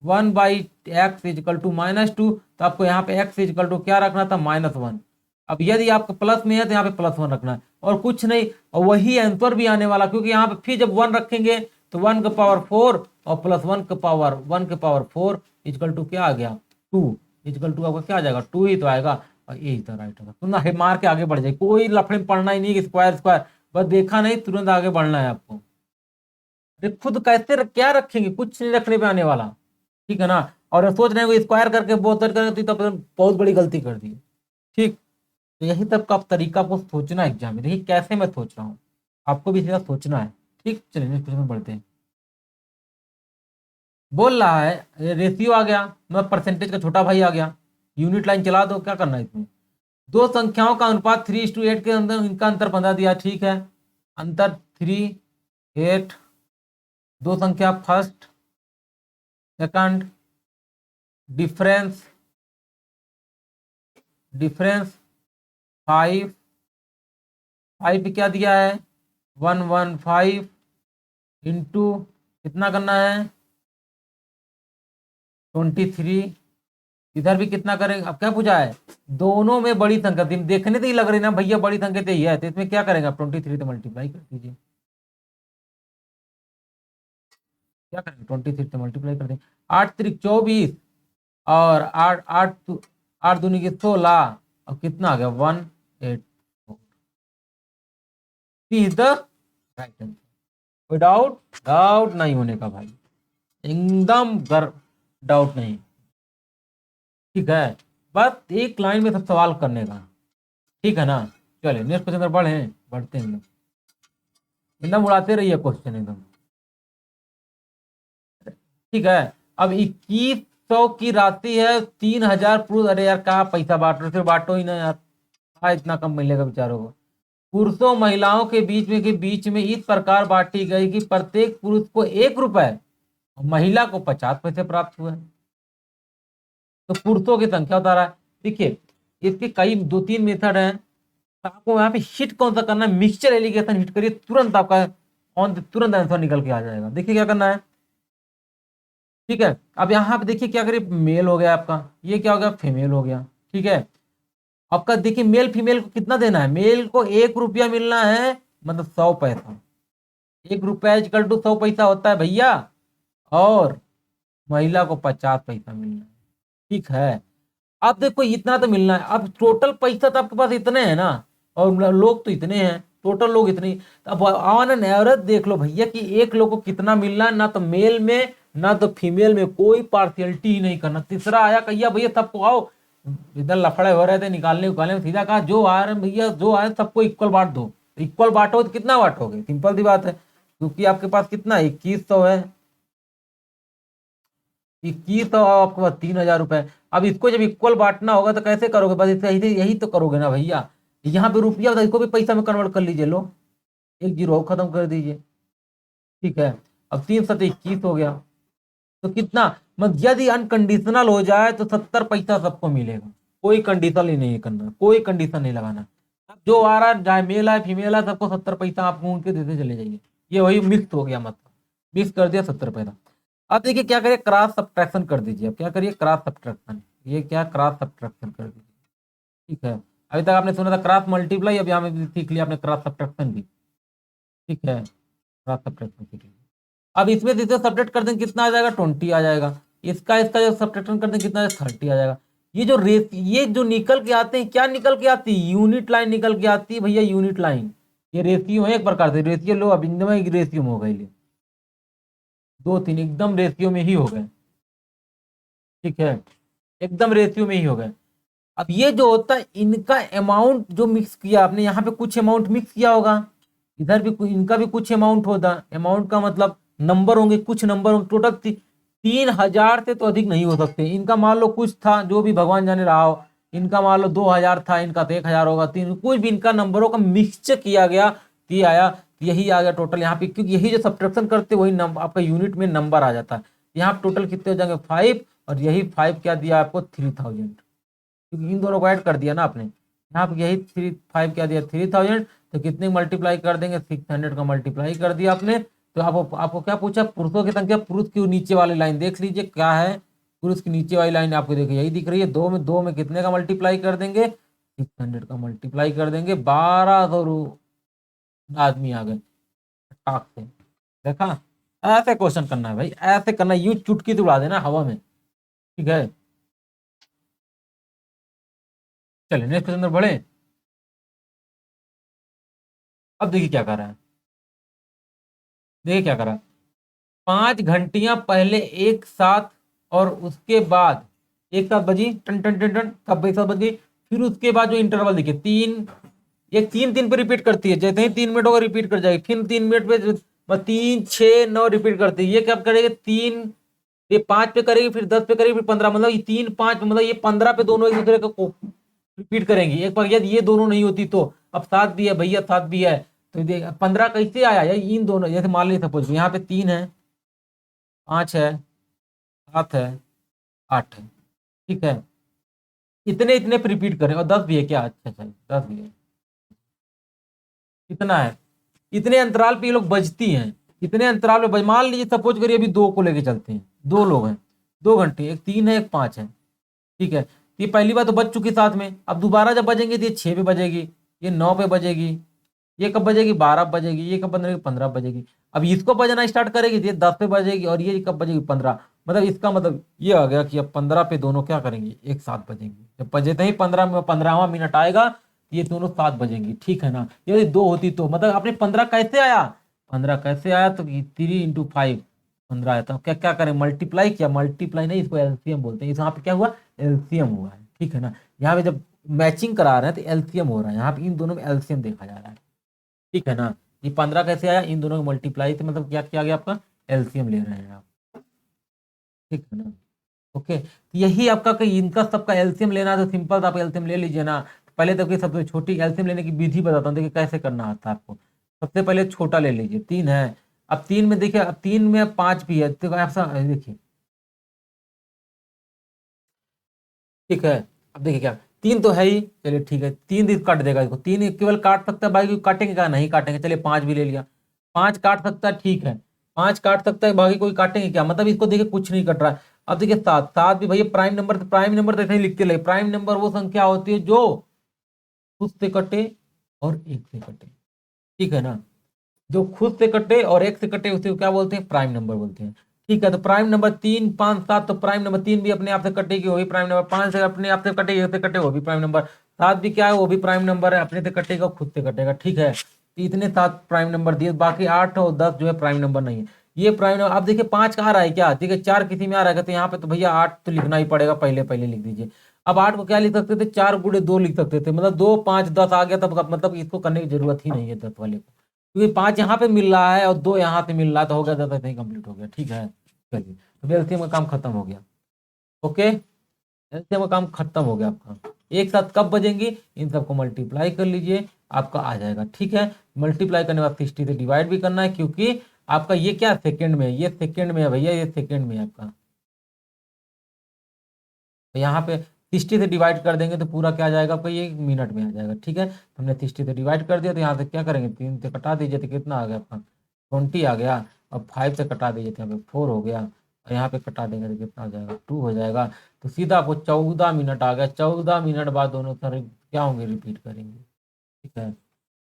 1/x = -2, तो आपको यहाँ पे x क्या रखना था? -1। अब यदि आपका प्लस में है तो यहाँ पे +1 रखना है, और कुछ नहीं। और वही आंसर भी आने वाला, क्योंकि यहाँ पे फिर जब 1 रखेंगे तो 1⁴ और प्लस 1 के पावर 4 इक्वल टू क्या आ गया 2, इक्वल टू आपका क्या आ जाएगा 2 ही तो आएगा, और ये तो राइट होगा। तो ना मार के आगे बढ़ जाए, कोई लफड़े में पढ़ना ही नहीं कि स्क्वायर स्क्वायर, बस देखा नहीं तुरंत आगे बढ़ना है आपको। अरे खुद कैसे क्या रखेंगे, कुछ नहीं रखने पे आने वाला, ठीक है ना। और सोच रहे हैं स्क्वायर करके बहुत करेंगे तो बहुत बड़ी गलती कर दी, ठीक। तो यही तब का तरीका आपको सोचना है एग्जाम में। देखिए कैसे मैं सोच रहा हूँ, आपको भी सीधा सोचना है, ठीक। चलिए नेक्स्ट क्वेश्चन बढ़ते हैं। बोल रहा है रेशियो आ गया, मतलब परसेंटेज का छोटा भाई आ गया, यूनिट लाइन चला दो, क्या करना है इसमें। दो संख्याओं का अनुपात 3:8 के अंदर इनका अंतर 15 दिया, ठीक है। अंतर 3:8, दो संख्या फर्स्ट सेकंड, डिफरेंस डिफरेंस 5, 5 क्या दिया है 115 इंटू कितना करना है 23, इधर भी कितना करेंगे। अब क्या पूछा है, दोनों में बड़ी संख्या देखने से ही लग रही ना भैया बड़ी संख्या तो ही है, तो इसमें क्या करेंगे आप 23 से मल्टीप्लाई कर दीजिए, क्या करेंगे 23 से मल्टीप्लाई कर देंगे, 8×3 = 24, और 8 दूनी की 16, और कितना आ गया 184, इज द राइट आंसर। कोई डाउट नहीं होने का भाई, एकदम डाउट नहीं, ठीक है। बस एक लाइन में सब सवाल करने का, ठीक है ना। चलिए नेक्स्ट क्वेश्चन पर बढ़ते हैं, एकदम उड़ाते रहिए क्वेश्चन एकदम, ठीक है। अब 2100 की राशि है 3000 पुरुष, अरे यार कहा पैसा बांट रहे, फिर बांटो ही ना यार, कहा इतना कम मिलेगा बेचारों को। पुरुषों महिलाओं के बीच में इस प्रकार बांटी गई कि प्रत्येक पुरुष को 1 रुपए और महिला को 50 पैसे प्राप्त हुए। तो पुरुषों की संख्या बता रहा है, देखिए इसके कई 2-3 मेथड हैं। तो आपको यहाँ पे हिट कौन सा करना है, मिक्सचर एलिगेशन हिट करिए, तुरंत आपका तुरंत आंसर निकल के आ जाएगा। देखिए क्या करना है, ठीक है। अब यहाँ पे देखिए क्या करिए, मेल हो गया आपका, ये क्या हो गया फीमेल हो गया, ठीक है। आपका देखिए मेल फीमेल को कितना देना है, मेल को 1 रुपया मिलना है, मतलब 100 पैसा, 1 रुपया इक्वल टू 100 पैसा होता है भैया, और महिला को 50 पैसा मिलना है, ठीक है। अब देखो इतना तो मिलना है, अब टोटल पैसा तो आपके पास इतने हैं ना, और लोग तो इतने हैं, टोटल लोग इतने, अब ऑन एन एवरेज देख लो भैया कि एक लोग को कितना मिलना है, ना तो मेल में ना तो फीमेल में, कोई पार्शियलिटी ही नहीं करना। तीसरा आया कहिया भैया सबको आओ, इधर लफड़े हो रहे थे निकालने उकालने में, सीधा कहा जो आ रहे हैं भैया जो आए सबको इक्वल बांट दो। इक्वल बांटो तो कितना बांटोगे, सिंपल सी बात है, क्योंकि आपके पास कितना 2100 है, 2100 आपके पास 3000 रुपए। अब इसको जब इक्वल बांटना होगा तो कैसे करोगे, बस यही तो करोगे ना भैया। यहाँ पे रुपया होता है, इसको भी पैसा में कन्वर्ट कर लीजिए, लो एक जीरो और खत्म कर दीजिए, ठीक है। अब 3×7 = 21 हो गया, तो कितना, मतलब यदि अनकंडीशनल हो जाए तो 70 पैसा सबको मिलेगा, कोई कंडीशन ही नहीं करना, कोई कंडीशन नहीं लगाना। अब जो आ रहा है चाहे मेल है फीमेल है सबको 70 पैसा आपको उनके देते चले जाइए, ये वही मिक्स हो गया, मतलब मिक्स कर दिया 70 पैसा। अब देखिए क्या करिए, क्रॉस सब्ट्रैक्शन कर दीजिए। अब क्या करिए क्रॉस सब्ट्रैक्शन, ये क्या क्रॉस सब्ट्रैक्शन कर दीजिए, ठीक है। अभी तक आपने सुना था क्रॉस मल्टीप्लाई, अब यहाँ में सीख लिया आपने क्रॉस सब्ट्रैक्शन भी, ठीक है। क्रॉस सब्ट्रैक्शन सीख लिया। अब इसमें से सब्ट्रैक्ट कर देंगे कितना आ जाएगा 20 आ जाएगा, इसका इसका जो सब्ट्रैक्शन कर देंगे कितना 30 आ जाएगा। ये जो निकल के आते हैं, क्या निकल के आती है, यूनिट लाइन निकल के आती है भैया, यूनिट लाइन। ये रेशियो है एक प्रकार से, रेशियो लो, अब इनमें रेशियो में हो गई, 2-3 एकदम रेशियो में ही हो गए, ठीक है, एकदम रेशियो में ही हो गए। अब ये जो होता है इनका अमाउंट जो मिक्स किया आपने, यहाँ पे कुछ अमाउंट मिक्स किया होगा, इधर भी इनका भी कुछ अमाउंट होगा, अमाउंट का मतलब नंबर होंगे, कुछ नंबर होंगे, टोटल 3000 से तो अधिक नहीं हो सकते। इनका मान लो कुछ था जो भी भगवान जाने रहा हो, इनका मान लो 2000 था, इनका तो 1000 होगा, 3 कुछ भी इनका नंबरों का मिक्सचर किया गया, ये आया, यही आ गया टोटल यहाँ पे, क्योंकि यही जो सब्ट्रैक्शन करते वही आपका यूनिट में नंबर आ जाता है। यहाँ टोटल कितने हो जाएंगे 5, और यही 5 क्या दिया आपको 3000, क्योंकि इन दोनों को ऐड कर दिया ना आपने, यहाँ पे यही 5 क्या दिया 3000, तो कितने मल्टीप्लाई कर देंगे 600 का मल्टीप्लाई कर दिया आपने। तो आपको क्या पूछा, पुरुषों की संख्या, पुरुष की नीचे वाली लाइन देख लीजिए क्या है, पुरुष की नीचे वाली लाइन आपको देखिए यही दिख रही है, दो में कितने का मल्टीप्लाई कर देंगे 600 का मल्टीप्लाई कर देंगे, 1200 आदमी आ गए टाक से, देखा। ऐसे क्वेश्चन करना है भाई, ऐसे करना है, यूं चुटकी तो उड़ा देना हवा में, ठीक है। चलिए नेक्स्ट क्वेश्चन में बढ़े। अब देखिए क्या कर रहा है, देखिए क्या कर रहा है। 5 घंटियां पहले एक साथ और उसके बाद एक साथ बजी, टन टन टन टन, कब एक साथ बज गई। फिर उसके बाद जो इंटरवल देखिए, तीन, ये तीन तीन पे रिपीट करती है, जैसे ही 3 मिनट होगा रिपीट कर जाएगी, फिर 3 मिनट पे 3 6 9 रिपीट करती है। ये कब करेगी, तीन, ये 5 पे करेगी, फिर 10 पे करेगी, फिर 15, मतलब ये 3 5, मतलब ये 15 पे दोनों एक दूसरे को रिपीट करेंगी। एक बार यदि ये दोनों नहीं होती तो, अब 7 भी है भैया, 7 भी है, तो देख 15 कैसे आया यार, इन दोनों, जैसे मान लीजिए सपोज यहाँ पे 3 है, 5 है, 7 है, 8 है, ठीक है। इतने इतने पे रिपीट करें, और 10 भी है क्या, अच्छा अच्छा 10 भी है, कितना है, इतने अंतराल पे ये लोग बजती हैं, इतने अंतराल पे मान लीजिए सपोज करिए अभी 2 को लेके चलते हैं, 2 लोग हैं, 2 घंटे, एक 3 है एक 5 है, ठीक है। ये पहली बार तो बज चुकी साथ में, अब दोबारा जब बजेंगे तो ये 6 पे बजेगी, ये 9 पे बजेगी, ये कब बजेगी, 12 पे बजेगी, ये कब बजेगी, 15 पे बजेगी। अब इसको बजना स्टार्ट करेगी तो ये 10 पे बजेगी, और ये कब बजेगी, 15। मतलब इसका मतलब ये आ गया कि अब 15 पे दोनों क्या करेंगे, एक साथ बजेंगे। जब बजेते ही 15 में 15वां मिनट आएगा, ये दोनों साथ बजेंगी, ठीक है ना। यदि 2 होती तो, मतलब आपने 15 कैसे आया, 15 कैसे आया, तो 3 × 5 15 आया। तो क्या क्या करें, मल्टीप्लाई किया, मल्टीप्लाई नहीं, इसको एलसीएम बोलते हैं। यहाँ पे क्या हुआ, एलसीएम हुआ है, ठीक है ना। यहाँ पे जब मैचिंग करा रहे हैं तो एलसीएम हो रहा है, यहाँ पे इन दोनों में एलसीएम देखा जा रहा है, ठीक है ना। ये 15 कैसे आया, इन दोनों को मल्टीप्लाई से, मतलब क्या किया गया, आपका एलसीएम ले रहे हैं आप, ठीक है ना। ओके, तो यही आपका, कहीं इनका सबका एलसीएम लेना है तो सिंपल आप एलसीएम ले लीजिए ना। पहले तो सबसे छोटी एलसीएम लेने की विधि बताता हूँ, देखिए कैसे करना आता है आपको। सबसे पहले छोटा ले लीजिए, 3 है। अब 3 में देखिए, अब 3 में 5 भी है, तो आप देखिए, ठीक है। अब देखिए क्या, 3 तो है ही, चलिए ठीक है, 3 भी काट देगा इसको, 3 केवल काट सकता है, बाकी काटेंगे क्या, नहीं काटेंगे, चलिए 5 भी ले लिया। 5 काट सकता है, ठीक है, 5 काट सकता है, बाकी कोई काटेंगे क्या, मतलब इसको देखिए कुछ नहीं कट रहा है। अब देखिए 7, 7 भी भैया प्राइम नंबर, तो प्राइम नंबर तो ऐसे ही लिखते लगे, प्राइम नंबर वो संख्या होती है जो खुद से कटे और एक से कटे, ठीक है ना। जो खुद से कटे और एक से कटे उसे क्या बोलते हैं, प्राइम नंबर बोलते हैं, ठीक है। तो प्राइम नंबर 3 5 7, तो प्राइम नंबर 3 भी अपने आप से कटेगी, वो भी प्राइम नंबर, 5 से अपने आप से कटेगी, से कटे वो भी प्राइम नंबर, 7 भी क्या है, वो भी प्राइम नंबर है, अपने से कटेगा खुद से कटेगा, ठीक है। तो इतने 7 प्राइम नंबर दिए, बाकी 8 और 10 जो है प्राइम नंबर नहीं है। ये प्राइम नंबर, आप देखिए 5 कहाँ आ रहा है क्या, ठीक है, 4 किसी में आ रहा है, तो यहाँ पे तो भैया 8 तो लिखना ही पड़ेगा, पहले पहले लिख दीजिए। अब 8 को क्या लिख सकते थे, 4 × 2 लिख सकते थे, मतलब 2 5 10 आ गया, तब मतलब इसको करने की जरूरत ही नहीं है 10 वाले को, क्योंकि 5 यहाँ पे मिल रहा है और 2 यहाँ से मिल रहा है, तो हो गया, 10 नहीं कंप्लीट हो गया, ठीक है। चलिए, तो एलसीएम का काम खत्म हो गया, ओके। एलसीएम का काम खत्म हो गया आपका। एक साथ कब बजेंगी, इन सबको मल्टीप्लाई कर लीजिए, आपका आ जाएगा, ठीक है। मल्टीप्लाई करने के बाद 60 से डिवाइड भी करना है, क्योंकि आपका ये क्या सेकंड में है, ये सेकंड में है भैया, ये सेकंड में है आपका। तो यहाँ पे 60 से डिवाइड कर देंगे तो पूरा क्या आ जाएगा आपका, ये मिनट में आ जाएगा, ठीक है। तो हमने 60 से डिवाइड कर दिया, तो यहाँ से क्या करेंगे, 3 से कटा दीजिए, तो कितना आ गया आपका, 20 आ गया। और 5 से कटा दीजिए तो यहाँ पे 4 हो गया, और यहाँ पे कटा देंगे तो कितना हो जाएगा, 2 हो जाएगा। तो सीधा आपको 14 मिनट आ गया, 14 मिनट बाद दोनों सारे क्या होंगे, रिपीट करेंगे, ठीक है।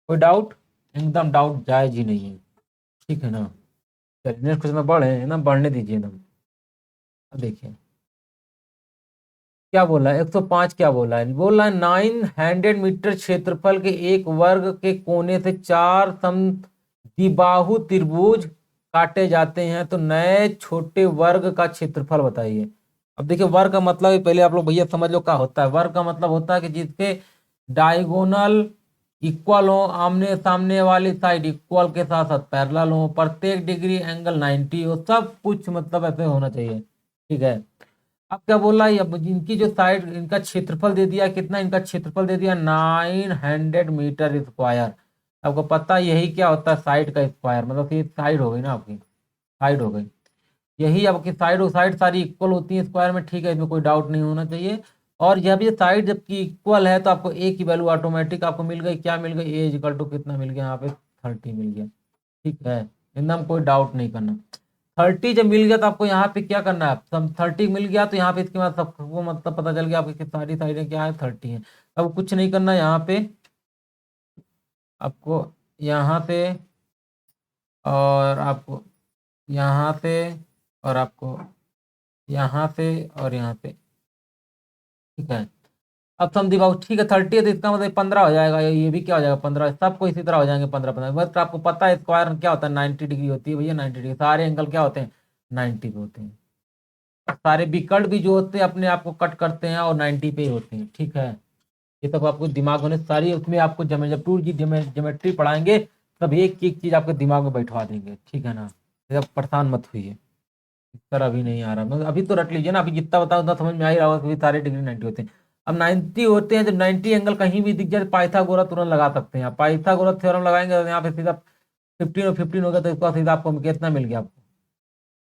कोई डाउट, एकदम डाउट जायज ही नहीं है, ठीक है ना। चलिए नेक्स्ट क्वेश्चन में बढ़े ना, बढ़ने दीजिए एकदम। अब देखिए क्या बोला है, 105 क्या बोला है, बोला है 900 मीटर क्षेत्रफल के एक वर्ग के कोने से 4 समद्विबाहु त्रिभुज काटे जाते हैं, तो नए छोटे वर्ग का क्षेत्रफल बताइए। अब देखिए वर्ग का मतलब है, पहले आप लोग भैया समझ लो क्या होता है। वर्ग का मतलब होता है कि जिसके डायगोनल इक्वल हो, आमने सामने वाली साइड इक्वल के साथ साथ पैरेलल हो, प्रत्येक डिग्री एंगल 90 हो, सब कुछ मतलब ऐसे होना चाहिए, ठीक है। अब क्या बोला है, अब इनकी जो साइड, इनका क्षेत्रफल दे दिया, कितना इनका क्षेत्रफल दे दिया, 900 मीटर स्क्वायर। आपको पता है यही क्या होता है, साइड का स्क्वायर, मतलब ये साइड हो गई ना आपकी, साइड हो गई। यही आपकी साइड, और साइड सारी इक्वल होती है स्क्वायर में, ठीक है, इसमें कोई डाउट नहीं होना चाहिए। और जब ये साइड जबकि इक्वल है, तो आपको ए की वैल्यू ऑटोमेटिक आपको मिल गई, क्या मिल गई, ए इक्वल टू कितना मिल गया, यहाँ पे 30 मिल गया, ठीक है। एकदम कोई डाउट नहीं करना। 30 जब मिल गया तो आपको यहाँ पे क्या करना है, सब 30 मिल गया, तो यहाँ पे इसके बाद सबको मतलब पता चल गया आपकी सारी साइडें क्या है, 30 है। अब कुछ नहीं करना यहाँ पे आपको, यहाँ पे, और आपको यहाँ से और आपको यहाँ से और यहाँ से, ठीक है। अब समझी बाबू, ठीक है 30 है तो इसका मतलब 15 हो जाएगा, ये भी क्या हो जाएगा 15, सबको इसी तरह हो जाएंगे 15 15। बस आपको पता है स्क्वायर क्या होता है, 90 डिग्री होती है भैया, 90 डिग्री। सारे एंगल क्या होते हैं, 90 पे होते हैं। सारे विकर्ण भी जो होते हैं अपने आप को कट करते हैं और 90 पे ही होते हैं, ठीक है। ये सब आपको दिमाग होने सारी, उसमें आपको जब टू जी ज्योमेट्री पढ़ाएंगे तब एक एक चीज आपके दिमाग में बैठवा देंगे, ठीक है ना। जब परेशान मत हुई, इस तरह अभी नहीं आ रहा, मतलब अभी तो रट लीजिए ना, अभी जितना बताओ उतना समझ में आ ही रहा होगा कि सारे डिग्री 90 होते हैं। अब 90 होते हैं, जब 90 एंगल कहीं भी दिख जाए पाइथागोरस तुरंत लगा सकते हैं आप। पाइथागोरस थ्योरम लगाएंगे तो यहाँ पे सीधा 15 और 15 हो गया, तो इसका सीधा आपको कितना मिल गया, आपको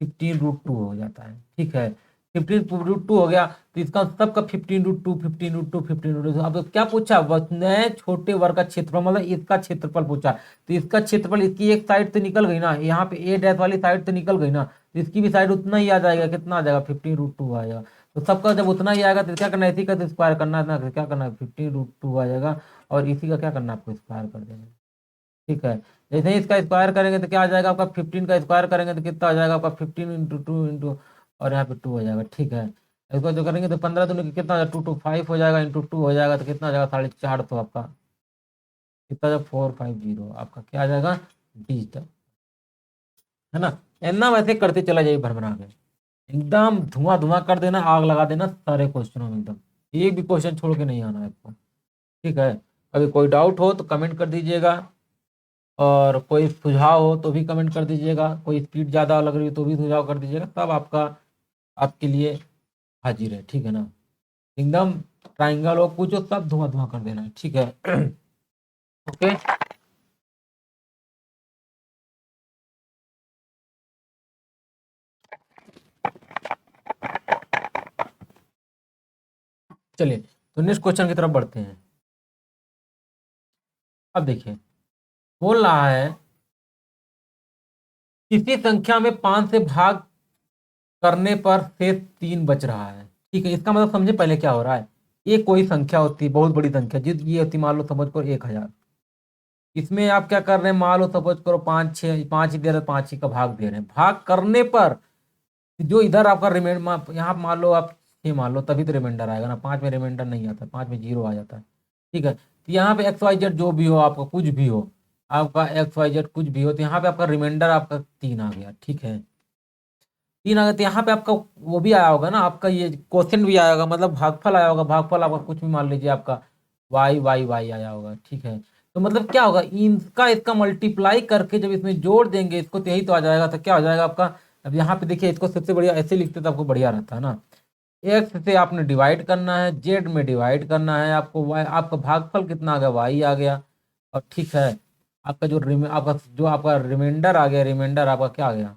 15√2 हो जाता है, ठीक है। 15√2 हो गया, तो इसका सबका 15√2 15√2 15√2। अब क्या पूछा, नए छोटे वर्ग का क्षेत्रफल, मतलब इसका क्षेत्रफल पूछा। तो इसका क्षेत्रफल, इसकी एक साइड तो निकल गई ना, यहाँ पे ए डैश वाली साइड तो निकल गई ना, तो इसकी भी साइड उतना ही आ जाएगा, कितना आ जाएगा 15√2 आ जाएगा। तो सबका जब उतना ही आएगा तो क्या करना है, इसी का तो स्क्वायर करना है ना, तो क्या करना है 15√2 आ जाएगा, और इसी का क्या करना है आपको स्क्वायर कर देना है, ठीक है। जैसे ही इसका स्क्वायर करेंगे तो क्या आ जाएगा आपका, 15 का स्क्वायर करेंगे तो कितना आ जाएगा आपका 15 × 2 और यहाँ पे 2 हो जाएगा, ठीक है। इसको जो करेंगे तो 15 दूनी कितना हो जाएगा, 2 2 5 हो जाएगा, × 2 हो जाएगा तो कितना आ जाएगा 450 आपका, कितना जाएगा 450 आपका क्या आ जाएगा, डिजिटल, है ना। ना वैसे करते चला जाइए भरभरा के, एकदम धुआं धुआं कर देना, आग लगा देना सारे क्वेश्चनों में, एकदम एक भी क्वेश्चन छोड़ के नहीं आना है आपको, ठीक है। अभी कोई डाउट हो तो कमेंट कर दीजिएगा, और कोई सुझाव हो तो भी कमेंट कर दीजिएगा, कोई स्पीड ज़्यादा लग रही हो तो भी सुझाव कर दीजिएगा, सब आपका आपके लिए हाजिर है, ठीक है ना। एकदम ट्राइंगल हो कुछ हो सब धुआं धुआं कर देना है, ठीक है। ओके, चलिए तो नेक्स्ट क्वेश्चन की तरफ बढ़ते हैं। अब देखिए, बोल रहा है किसी संख्या में 5 से भाग करने पर शेष 3 बच रहा है, ठीक है। इसका मतलब समझे पहले क्या हो रहा है, ये कोई संख्या होती है, बहुत बड़ी संख्या, जिस ये होती मान लो समझ करो 1000, इसमें आप क्या कर रहे हैं, मान लो सपोज करो 5 6 5 ही दे रहे, 5 ही का भाग दे रहे हैं, भाग करने पर जो इधर आपका रिमाइंडर, यहाँ मान लो आप 6 मान लो, तभी तो रिमाइंडर आएगा ना, 5 में रिमाइंडर नहीं आता, 5 में जीरो आ जाता है, ठीक है। तो यहाँ पे XYZ जो भी हो, आपका कुछ भी हो, आपका XYZ कुछ भी हो, तो यहाँ पे आपका रिमाइंडर आपका 3 आ गया, ठीक है। 3 आ गया तो यहाँ पे आपका वो भी आया होगा ना, आपका ये क्वेश्चन भी आया होगा, मतलब भागफल आया होगा, भागफल आपका कुछ भी मान लीजिए आपका y आया होगा, ठीक है। तो मतलब क्या होगा, इनका इसका मल्टीप्लाई करके जब इसमें जोड़ देंगे इसको, तो यही तो आ जाएगा, तो क्या हो जाएगा आपका। अब यहाँ पे देखिए, इसको सबसे बढ़िया ऐसे लिखते तो आपको बढ़िया रहता है ना, एक्स से आपने डिवाइड करना है, जेड में डिवाइड करना है आपको, वाई आपका भागफल कितना आ गया, वाई आ गया, और ठीक है। आपका जो आपका रिमाइंडर आ गया, रिमाइंडर आपका क्या आ गया,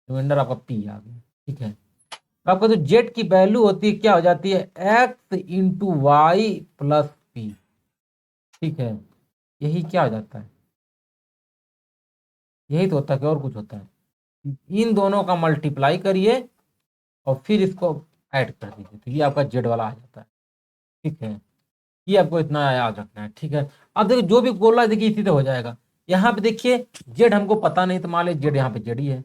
रिमाइंडर आपका पी आ गया, ठीक है। तो आपका जो जेड की वैल्यू होती है क्या हो जाती है, x × y + p, ठीक है। यही क्या हो जाता है, यही तो होता है कि और कुछ होता है, इन दोनों का मल्टीप्लाई करिए और फिर इसको ऐड कर दीजिए, तो ये आपका जेड वाला आ जाता है, ठीक है। ये आपको इतना याद रखना है, ठीक है। अब देखिए जो भी बोला है देखिए इसी से हो जाएगा। यहाँ पे देखिए जेड हमको पता नहीं, तो मान लीजिए जेड यहाँ पे जेड ही है,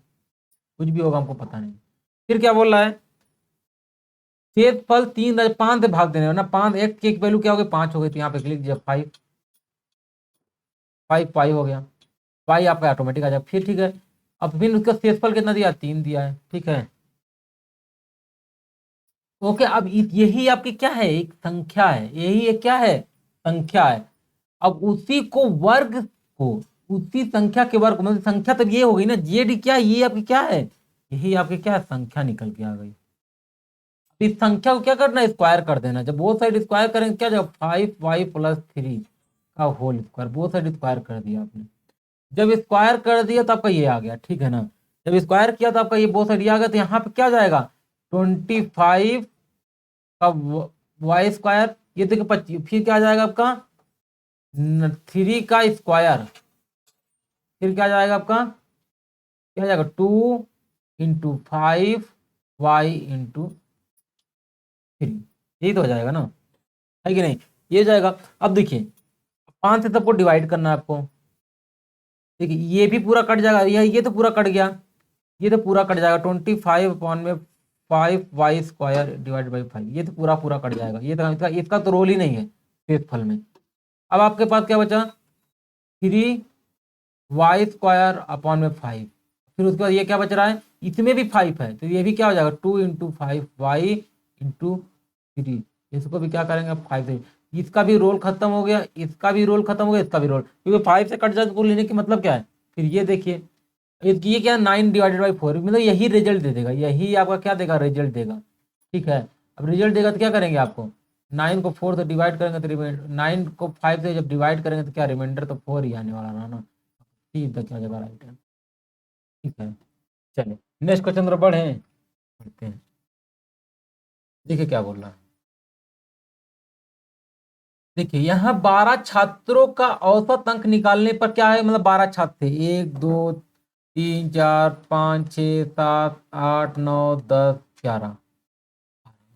कुछ भी होगा हमको पता नहीं। फिर क्या बोल रहा है, शेषफल 5 से भाग देने ना, 5 एक्स की एक वैल्यू क्या हो गई 5 हो गई, तो यहाँ पे लिख दीजिए 5 5 पाई हो गया, पाई आपका ऑटोमेटिक आ जाएगा, फिर ठीक है। अब फिर उसका शेषफल कितना दिया, 3 दिया है, ठीक है। ओके, अब यही आपकी क्या है, एक संख्या है, यही एक क्या है, संख्या है। अब उसी को वर्ग को, उसी संख्या के वर्ग को, मतलब संख्या तब ये हो गई ना, जेड क्या है, ये आपकी क्या है, यही आपकी क्या है, संख्या निकल के आ गई। इस संख्या को क्या करना है, स्क्वायर कर देना, जब बोथ साइड स्क्वायर करेंगे क्या जब 5y + 3 का whole square, both side square कर दिया आपने। जब स्क्वायर कर दिया तो आपका ये आ गया, ठीक है ना। जब स्क्वायर किया तो आपका ये बोथ साइड आ गया, तो यहाँ पे क्या जाएगा 25 का y², ये देखिए 25, फिर क्या आ जाएगा आपका 3 का स्क्वायर, फिर क्या जाएगा आपका, क्या जाएगा 2 × 5y × 3, यही तो हो जाएगा ना, है कि नहीं, ये जाएगा। अब देखिए 5 से सबको डिवाइड करना है आपको, देखिए ये भी पूरा कट जाएगा, ये तो पूरा कट गया, ये तो पूरा कट जाएगा 25/5y² डिवाइड बाई 5, ये तो पूरा पूरा कट जाएगा। ये तो इसका तो रोल ही नहीं है शेषफल में। अब आपके पास क्या बचा 3y² फिर उसके बाद ये क्या बच रहा है, इसमें भी 5 है तो ये भी क्या हो जाएगा 2 × 5y×3, इसको भी क्या करेंगे 5 से। इसका भी रोल खत्म हो गया, इसका भी रोल खत्म हो गया, इसका भी रोल, क्योंकि 5 से कट जाए तो लेने की मतलब क्या है। फिर ये देखिए ये क्या 9 डिवाइडेड बाई 4, मतलब यही रिजल्ट दे देगा, यही आपका क्या देगा रिजल्ट देगा। ठीक है, अब रिजल्ट देगा तो क्या करेंगे आपको 9 को 4 से डिवाइड करेंगे तो 9 को 5 से जब डिवाइड करेंगे तो क्या रिमाइंडर तो 4 ही आने वाला ना। ठीक है, क्या जगह राइट है। ठीक है, चलिए नेक्स्ट क्वेश्चन तरफ बढ़ते हैं। देखिए क्या बोल रहा है, देखिए यहाँ 12 छात्रों का औसत अंक निकालने पर क्या है, मतलब 12 छात्र थे, 1 2 3 4 5 6 7 8 9 10 11,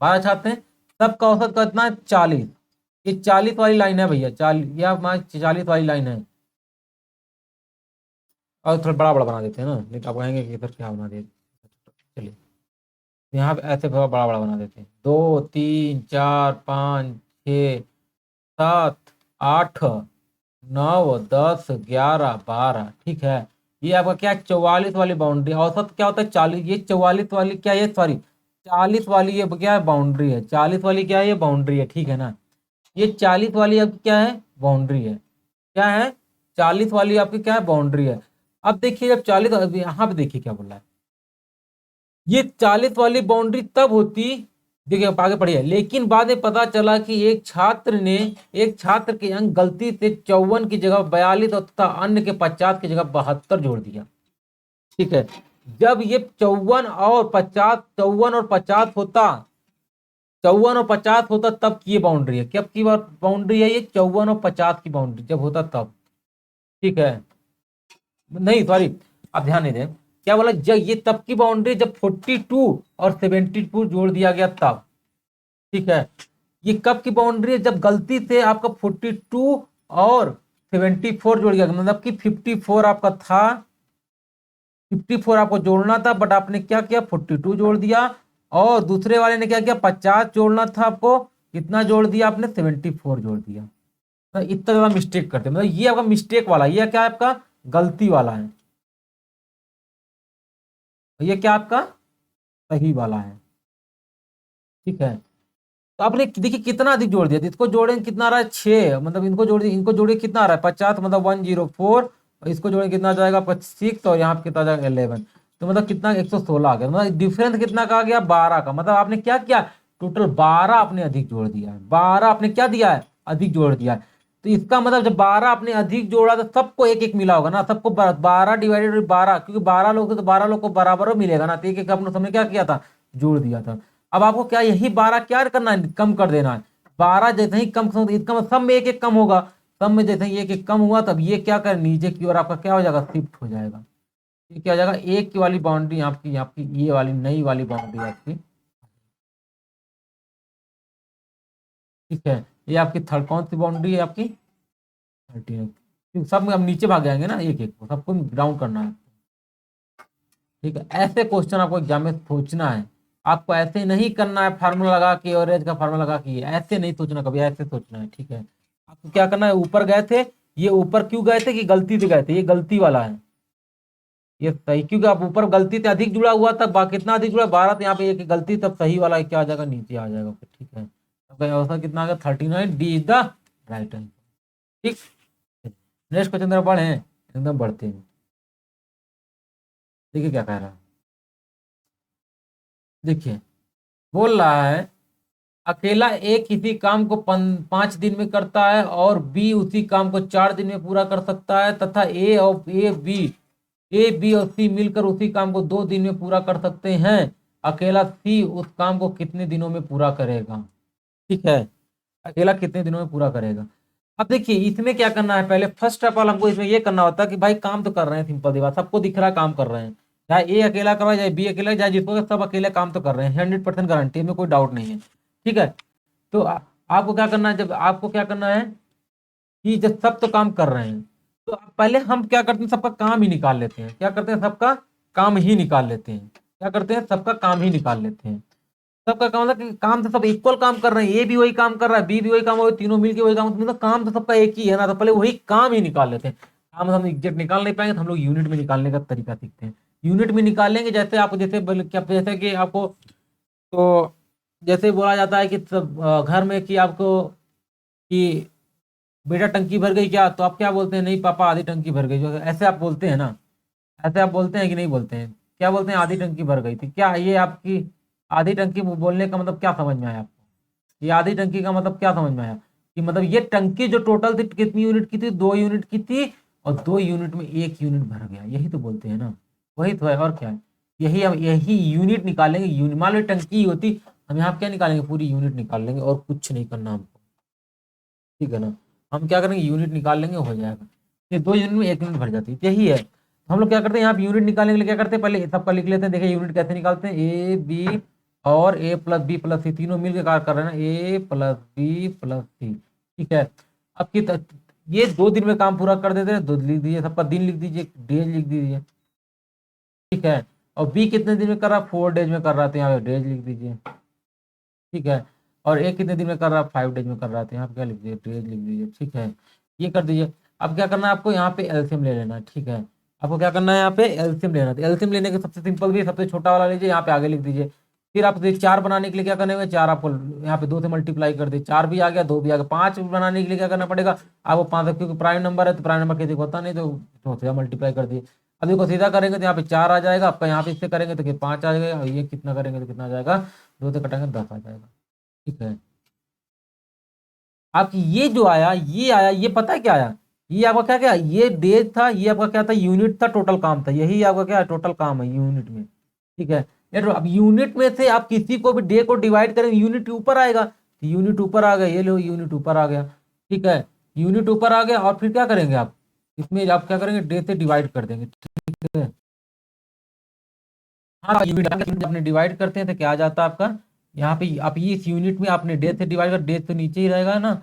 12 छात्र हैं, सबका औसत कितना है 40। ये 40 वाली लाइन है भैया, 40 या 40 वाली लाइन है। और थोड़ा बड़ा बड़ा बना देते हैं ना, नहीं तो आप कहेंगे कि इधर क्या बना दिए। चलिए यहाँ पे ऐसे थोड़ा बड़ा बड़ा बना देते हैं, 2 3 4 5 6 7 8 9 10 11 12। ठीक है, ये आपका क्या 44 वाली बाउंड्री, औसत क्या होता है 40, ये 44 वाली क्या है, सॉरी 40 वाली ये क्या है बाउंड्री है, 40 वाली क्या है ये बाउंड्री है। ठीक है ना, ये 40 वाली आपकी क्या है बाउंड्री है, क्या है 40 वाली आपकी क्या है बाउंड्री है। अब देखिए जब 40, यहाँ पे देखिए क्या बोल रहा है, ये 40 वाली बाउंड्री तब होती, देखिए आप आगे पढ़िए, लेकिन बाद में पता चला कि एक छात्र के अंक गलती से 54 की जगह 42 तथा अन्य के 50 की जगह 72 जोड़ दिया। ठीक है, जब ये 54 और 50 होता, 54 और 50 होता तब की ये बाउंड्री है, कब की बाउंड्री है ये 54 और 50 की बाउंड्री जब होता तब। ठीक है, नहीं सॉरी आप ध्यान नहीं दें, क्या बोला जब ये तब की बाउंड्री जब 42 और 72 जोड़ दिया गया तब। ठीक है, ये कब की बाउंड्री है जब गलती से आपका 42 और 74 जोड़ गया, मतलब कि 54 आपका था, 54 आपको जोड़ना था बट आपने क्या किया 42 जोड़ दिया, और दूसरे वाले ने क्या किया 50 जोड़ना था आपको, कितना जोड़ दिया आपने 74 जोड़ दिया। तो इतना ज्यादा मिस्टेक करते, मतलब ये आपका मिस्टेक वाला, ये क्या है आपका गलती वाला है, ये क्या आपका सही वाला है। ठीक है, तो आपने देखिए कितना अधिक जोड़ दिया, इसको जोड़ेंगे कितना आ रहा है 6, मतलब इनको जोड़े कितना आ रहा है 50, मतलब 104, और इसको जोड़े कितना आ जाएगा 6, और यहाँ पे कितना आ जाएगा 11, तो मतलब कितना 116 आ गया, मतलब डिफरेंस कितना का आ गया 12 का, मतलब आपने क्या किया टोटल 12 आपने अधिक जोड़ दिया है, 12 आपने क्या दिया है अधिक जोड़ दिया है। तो इसका मतलब जब 12 आपने अधिक जोड़ा तो सबको एक एक मिला होगा ना, सबको 12 डिवाइडेड 12, क्योंकि 12 लोग थे तो 12 लोग को बराबर मिलेगा ना, तो एक एक आपने सबने क्या किया था जोड़ दिया था। अब आपको क्या यही 12 क्या करना है कम कर देना है, 12 जैसे ही कम इसका मतलब सब में एक एक कम होगा, सब में जैसे ही एक एक कम हुआ तब ये क्या कर नीचे की ओर आपका क्या हो जाएगा शिफ्ट हो जाएगा, ये क्या हो जाएगा एक की वाली बाउंड्री आपकी ये वाली नई वाली बाउंड्री आपकी। ठीक है, ये आपकी थर्ड कौन सी बाउंड्री है आपकी 30, क्योंकि सब में अब नीचे भाग जाएंगे ना एक एक को, सबको राउंड करना है। ठीक है, ऐसे क्वेश्चन आपको एग्जाम में सोचना है, आपको ऐसे नहीं करना है फार्मूला लगा के एवरेज का फार्मूला लगा के, ऐसे नहीं सोचना कभी, ऐसे सोचना है। ठीक है, आपको क्या करना है ऊपर गए थे, ये ऊपर क्यों गए थे कि गलती से गए थे, ये गलती वाला है, ये सही क्योंकि आप ऊपर गलती से अधिक जुड़ा हुआ था, कितना अधिक जुड़ा 12, तो यहाँ पे एक गलती तब सही वाला क्या आ जाएगा नीचे आ जाएगा। ठीक है, तो कितना आ गया 39, D is the right answer. ठीक, नेक्स्ट क्वेश्चन तरफ बढ़े, एकदम बढ़ते हैं। देखिए क्या कह रहा है, देखिए बोल रहा है अकेला ए किसी काम को 5 दिन में करता है और बी उसी काम को 4 दिन में पूरा कर सकता है, तथा ए बी और सी मिलकर उसी काम को 2 दिन में पूरा कर सकते हैं, अकेला सी उस काम को कितने दिनों में पूरा करेगा। ठीक है, अकेला कितने दिनों में पूरा करेगा। अब देखिए इसमें क्या करना है, पहले फर्स्ट ऑफ ऑल हमको इसमें ये करना होता है कि भाई काम तो कर रहे हैं, सिंपल सी बात, सबको दिख रहा है काम कर रहे हैं, चाहे ए अकेला कर रहा है चाहे बी अकेला, चाहे जिसको सब अकेले काम तो कर रहे हैं, 100% गारंटी में कोई डाउट नहीं है। ठीक है, तो आपको क्या करना है, जब आपको क्या करना है कि जब सब तो काम कर रहे हैं तो पहले हम क्या करते हैं सबका काम ही निकाल लेते हैं, क्या करते हैं सबका काम ही निकाल लेते हैं। क्या करते हैं, सबका काम ही निकाल लेते हैं। सबका काम मतलब कि काम तो सब इक्वल काम कर रहे हैं, ए भी वही काम कर रहा है, बी भी वही काम, वही तीनों मिलके वही काम, मतलब काम तो सबका एक ही है ना, तो पहले वही काम ही निकाल लेते हैं। काम हम एग्जैक्ट निकाल नहीं पाएंगे तो हम लोग यूनिट में निकालने का तरीका सीखते हैं। यूनिट में निकालेंगे, जैसे आप जैसे कि आपको तो जैसे बोला जाता है कि सब घर में कि आपको कि बेटा टंकी भर गई क्या, तो आप क्या बोलते हैं, नहीं पापा आधी टंकी भर गई, जो ऐसे आप बोलते हैं ना, ऐसे आप बोलते हैं कि नहीं बोलते हैं, क्या बोलते हैं, आधी टंकी भर गई थी। क्या ये आपकी आधी टंकी बोलने का मतलब क्या समझ में आया आपको, ये आधी टंकी का मतलब क्या समझ में आया, कि मतलब ये टंकी जो टोटल थी कितनी यूनिट की थी, 2 यूनिट की थी, और 2 यूनिट में 1 यूनिट भर गया, यही तो बोलते हैं ना, वही तो है और क्या है। यही हम यही यूनिट निकालेंगे, यूनिट मान लो टंकी होती, हम यहाँ क्या निकालेंगे, पूरी यूनिट निकाल लेंगे और कुछ नहीं करना हमको, ठीक है ना। हम क्या करेंगे, यूनिट निकाल लेंगे, हो जाएगा। ये 2 यूनिट में 1 यूनिट भर जाती है, यही है। तो हम लोग क्या करते हैं, यहाँ पे यूनिट निकालने के लिए क्या करते हैं, पहले सबका लिख लेते हैं। देखिए यूनिट कैसे निकालते हैं, ए बी और ए प्लस बी प्लस सी तीनों मिलकर कार्य कर रहे हैं ना, ए प्लस बी प्लस सी, ठीक है। अब ये 2 दिन में काम पूरा कर देते हैं, 2 लिख दीजिए, सबका दिन लिख दीजिए, डेज लिख दीजिए, ठीक है। और बी कितने दिन में कर रहा है, 4 डेज में कर रहा था, यहाँ पे डेज लिख दीजिए, ठीक है। और ए कितने दिन में कर रहा है, 5 डेज में कर रहा था, यहाँ पे क्या लिख दीजिए, डेज लिख दीजिए, ठीक है। ये कर दीजिए। अब क्या करना है आपको, यहाँ पे एलसीएम ले लेना है, ठीक है। आपको क्या करना है, यहाँ पे एलसीएम लेना है। एलसीएम लेने के सबसे सिंपल भी सबसे छोटा वाला लीजिए, यहाँ पे आगे लिख दीजिए। फिर आप 4 बनाने के लिए क्या करने में, 4 आपको यहाँ पे 2 से मल्टीप्लाई कर दे, 4 भी आ गया, 2 भी आ गया। 5 बनाने के लिए क्या करना पड़ेगा आपको, 5, क्योंकि प्राइम नंबर है तो प्राइम नंबर किसी को होता नहीं, तो सीधा मल्टीप्लाई कर दिए। अब देखो सीधा करेंगे तो यहाँ पे 4 आ जाएगा आपका, यहाँ पे इससे करेंगे तो 5 आ जाएगा, और ये कितना करेंगे तो कितना आ जाएगा, 2 से कटेंगे 10 आ जाएगा, ठीक है। आपकी ये जो आया, ये आया, ये पता है क्या आया, ये आपका क्या क्या, ये डेज था, ये आपका क्या था, यूनिट था, टोटल काम था, यही आपका क्या है, टोटल काम है यूनिट में, ठीक है। अब यूनिट में से आप किसी को भी डे को डिवाइड करेंगे, यूनिट ऊपर आएगा, तो यूनिट ऊपर आ गया, ये लो यूनिट ऊपर आ गया, ठीक है। यूनिट ऊपर आ गया, और फिर क्या करेंगे आप, इसमें आप क्या करेंगे, डे से डिवाइड कर देंगे, ठीक है। हाँ, यूनिट आपने डिवाइड करते हैं तो क्या आ जाता है आपका, यहाँ पे आप ये इस यूनिट में आपने डे से डिवाइड कर, डे तो नीचे ही रहेगा ना,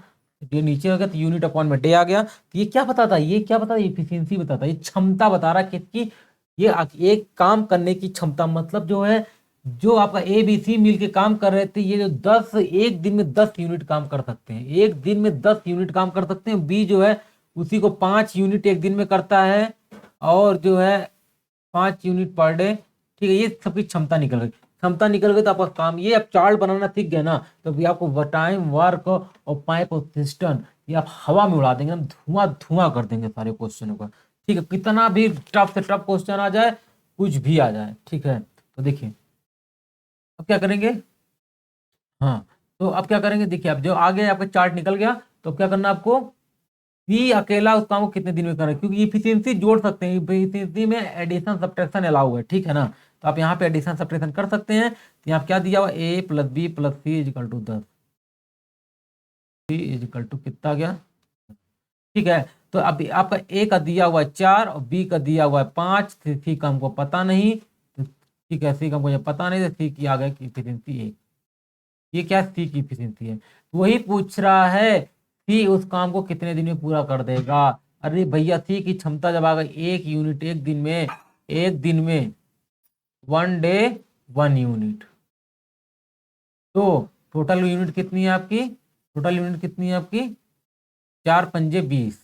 डे नीचे हो गया तो यूनिट अपॉन में डे आ गया। तो ये क्या बताता है, ये क्या बताता है, इफिशियंसी बताता है, ये क्षमता बता रहा है किसकी, ये एक काम करने की क्षमता, मतलब जो है, जो आपका ए बी सी मिलके काम कर रहे थे, ये जो 10 एक दिन में 10 यूनिट काम कर सकते हैं, एक दिन में 10 यूनिट काम कर सकते हैं। बी जो है उसी को 5 यूनिट एक दिन में करता है, और जो है 5 यूनिट पर डे, ठीक है। ये सबकी क्षमता निकल गई, क्षमता निकल गई तो आपका काम, ये आप चार्ट बनाना सीख गए ना, तो भी आपको टाइम, वर्क और पाइप और पिस्टन, ये आप हवा में उड़ा देंगे, हम धुआं धुआं कर देंगे सारे क्वेश्चनों का, ठीक है। कितना भी टफ से टफ क्वेश्चन आ जाए, कुछ भी आ जाए, ठीक है। तो देखिए अब क्या करेंगे, हाँ, तो अब क्या करेंगे, देखिए अब जो आगे आपका चार्ट निकल गया, तो क्या करना आपको, सी अकेला उस काम को कितने दिन में करना है, क्योंकि इफिशियंसी जोड़ सकते हैं, इफिशियंसी में एडिशन सब्ट्रैक्शन अलाउ है, ठीक है ना। तो आप यहाँ पे एडिशन सब्ट्रैक्शन कर सकते हैं। तो यहाँ क्या दिया हुआ, A plus B plus C is equal to 10, C is equal to कितना गया, ठीक है। तो अब आपका ए का दिया हुआ है 4 और बी का दिया हुआ है 5, सी का हमको पता नहीं, तो ठीक है, सी का मुझे पता नहीं, तो सी की आ गया इफिशियंसी 1, ये क्या सी की इफिशियंसी है। वही पूछ रहा है सी उस काम को कितने दिन में पूरा कर देगा। अरे भैया सी की क्षमता जब आ गई 1 यूनिट एक दिन में, एक दिन में 1 डे 1 यूनिट, तो टोटल यूनिट कितनी है आपकी, टोटल यूनिट कितनी है आपकी, 4 पंजे 20,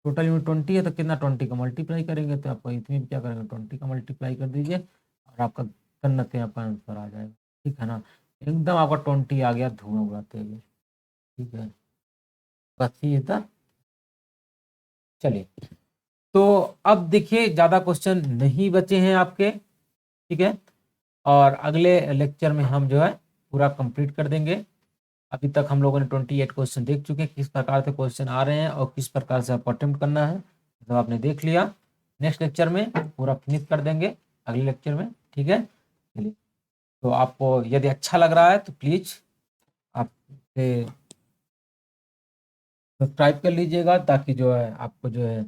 टोटल यूनिट 20 है, तो कितना 20 का मल्टीप्लाई करेंगे, तो आपको इसमें भी क्या करेंगे, 20 का मल्टीप्लाई कर दीजिए, और आपका गन्ना से आपका आंसर आ जाएगा, ठीक है ना। एकदम आपका 20 आ गया धुआं उड़ाते हुए, ठीक है। बस ये था, चलिए। तो अब देखिए ज़्यादा क्वेश्चन नहीं बचे हैं आपके, ठीक है। और अगले लेक्चर में हम जो है पूरा कंप्लीट कर देंगे। अभी तक हम लोगों ने 28 क्वेश्चन देख चुके हैं, किस प्रकार से क्वेश्चन आ रहे हैं और किस प्रकार से आपको अटेम्प्ट करना है, तो आपने देख लिया। नेक्स्ट लेक्चर में पूरा फिनिश कर देंगे, अगले लेक्चर में, ठीक है। चलिए, तो आपको यदि अच्छा लग रहा है तो प्लीज़ आप सब्सक्राइब कर लीजिएगा, ताकि जो है आपको जो है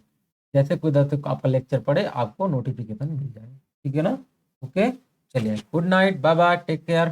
जैसे कोई दस आपका लेक्चर पढ़े आपको नोटिफिकेशन मिल जाए, ठीक है ना। ओके, चलिए, good night, bye bye, take care.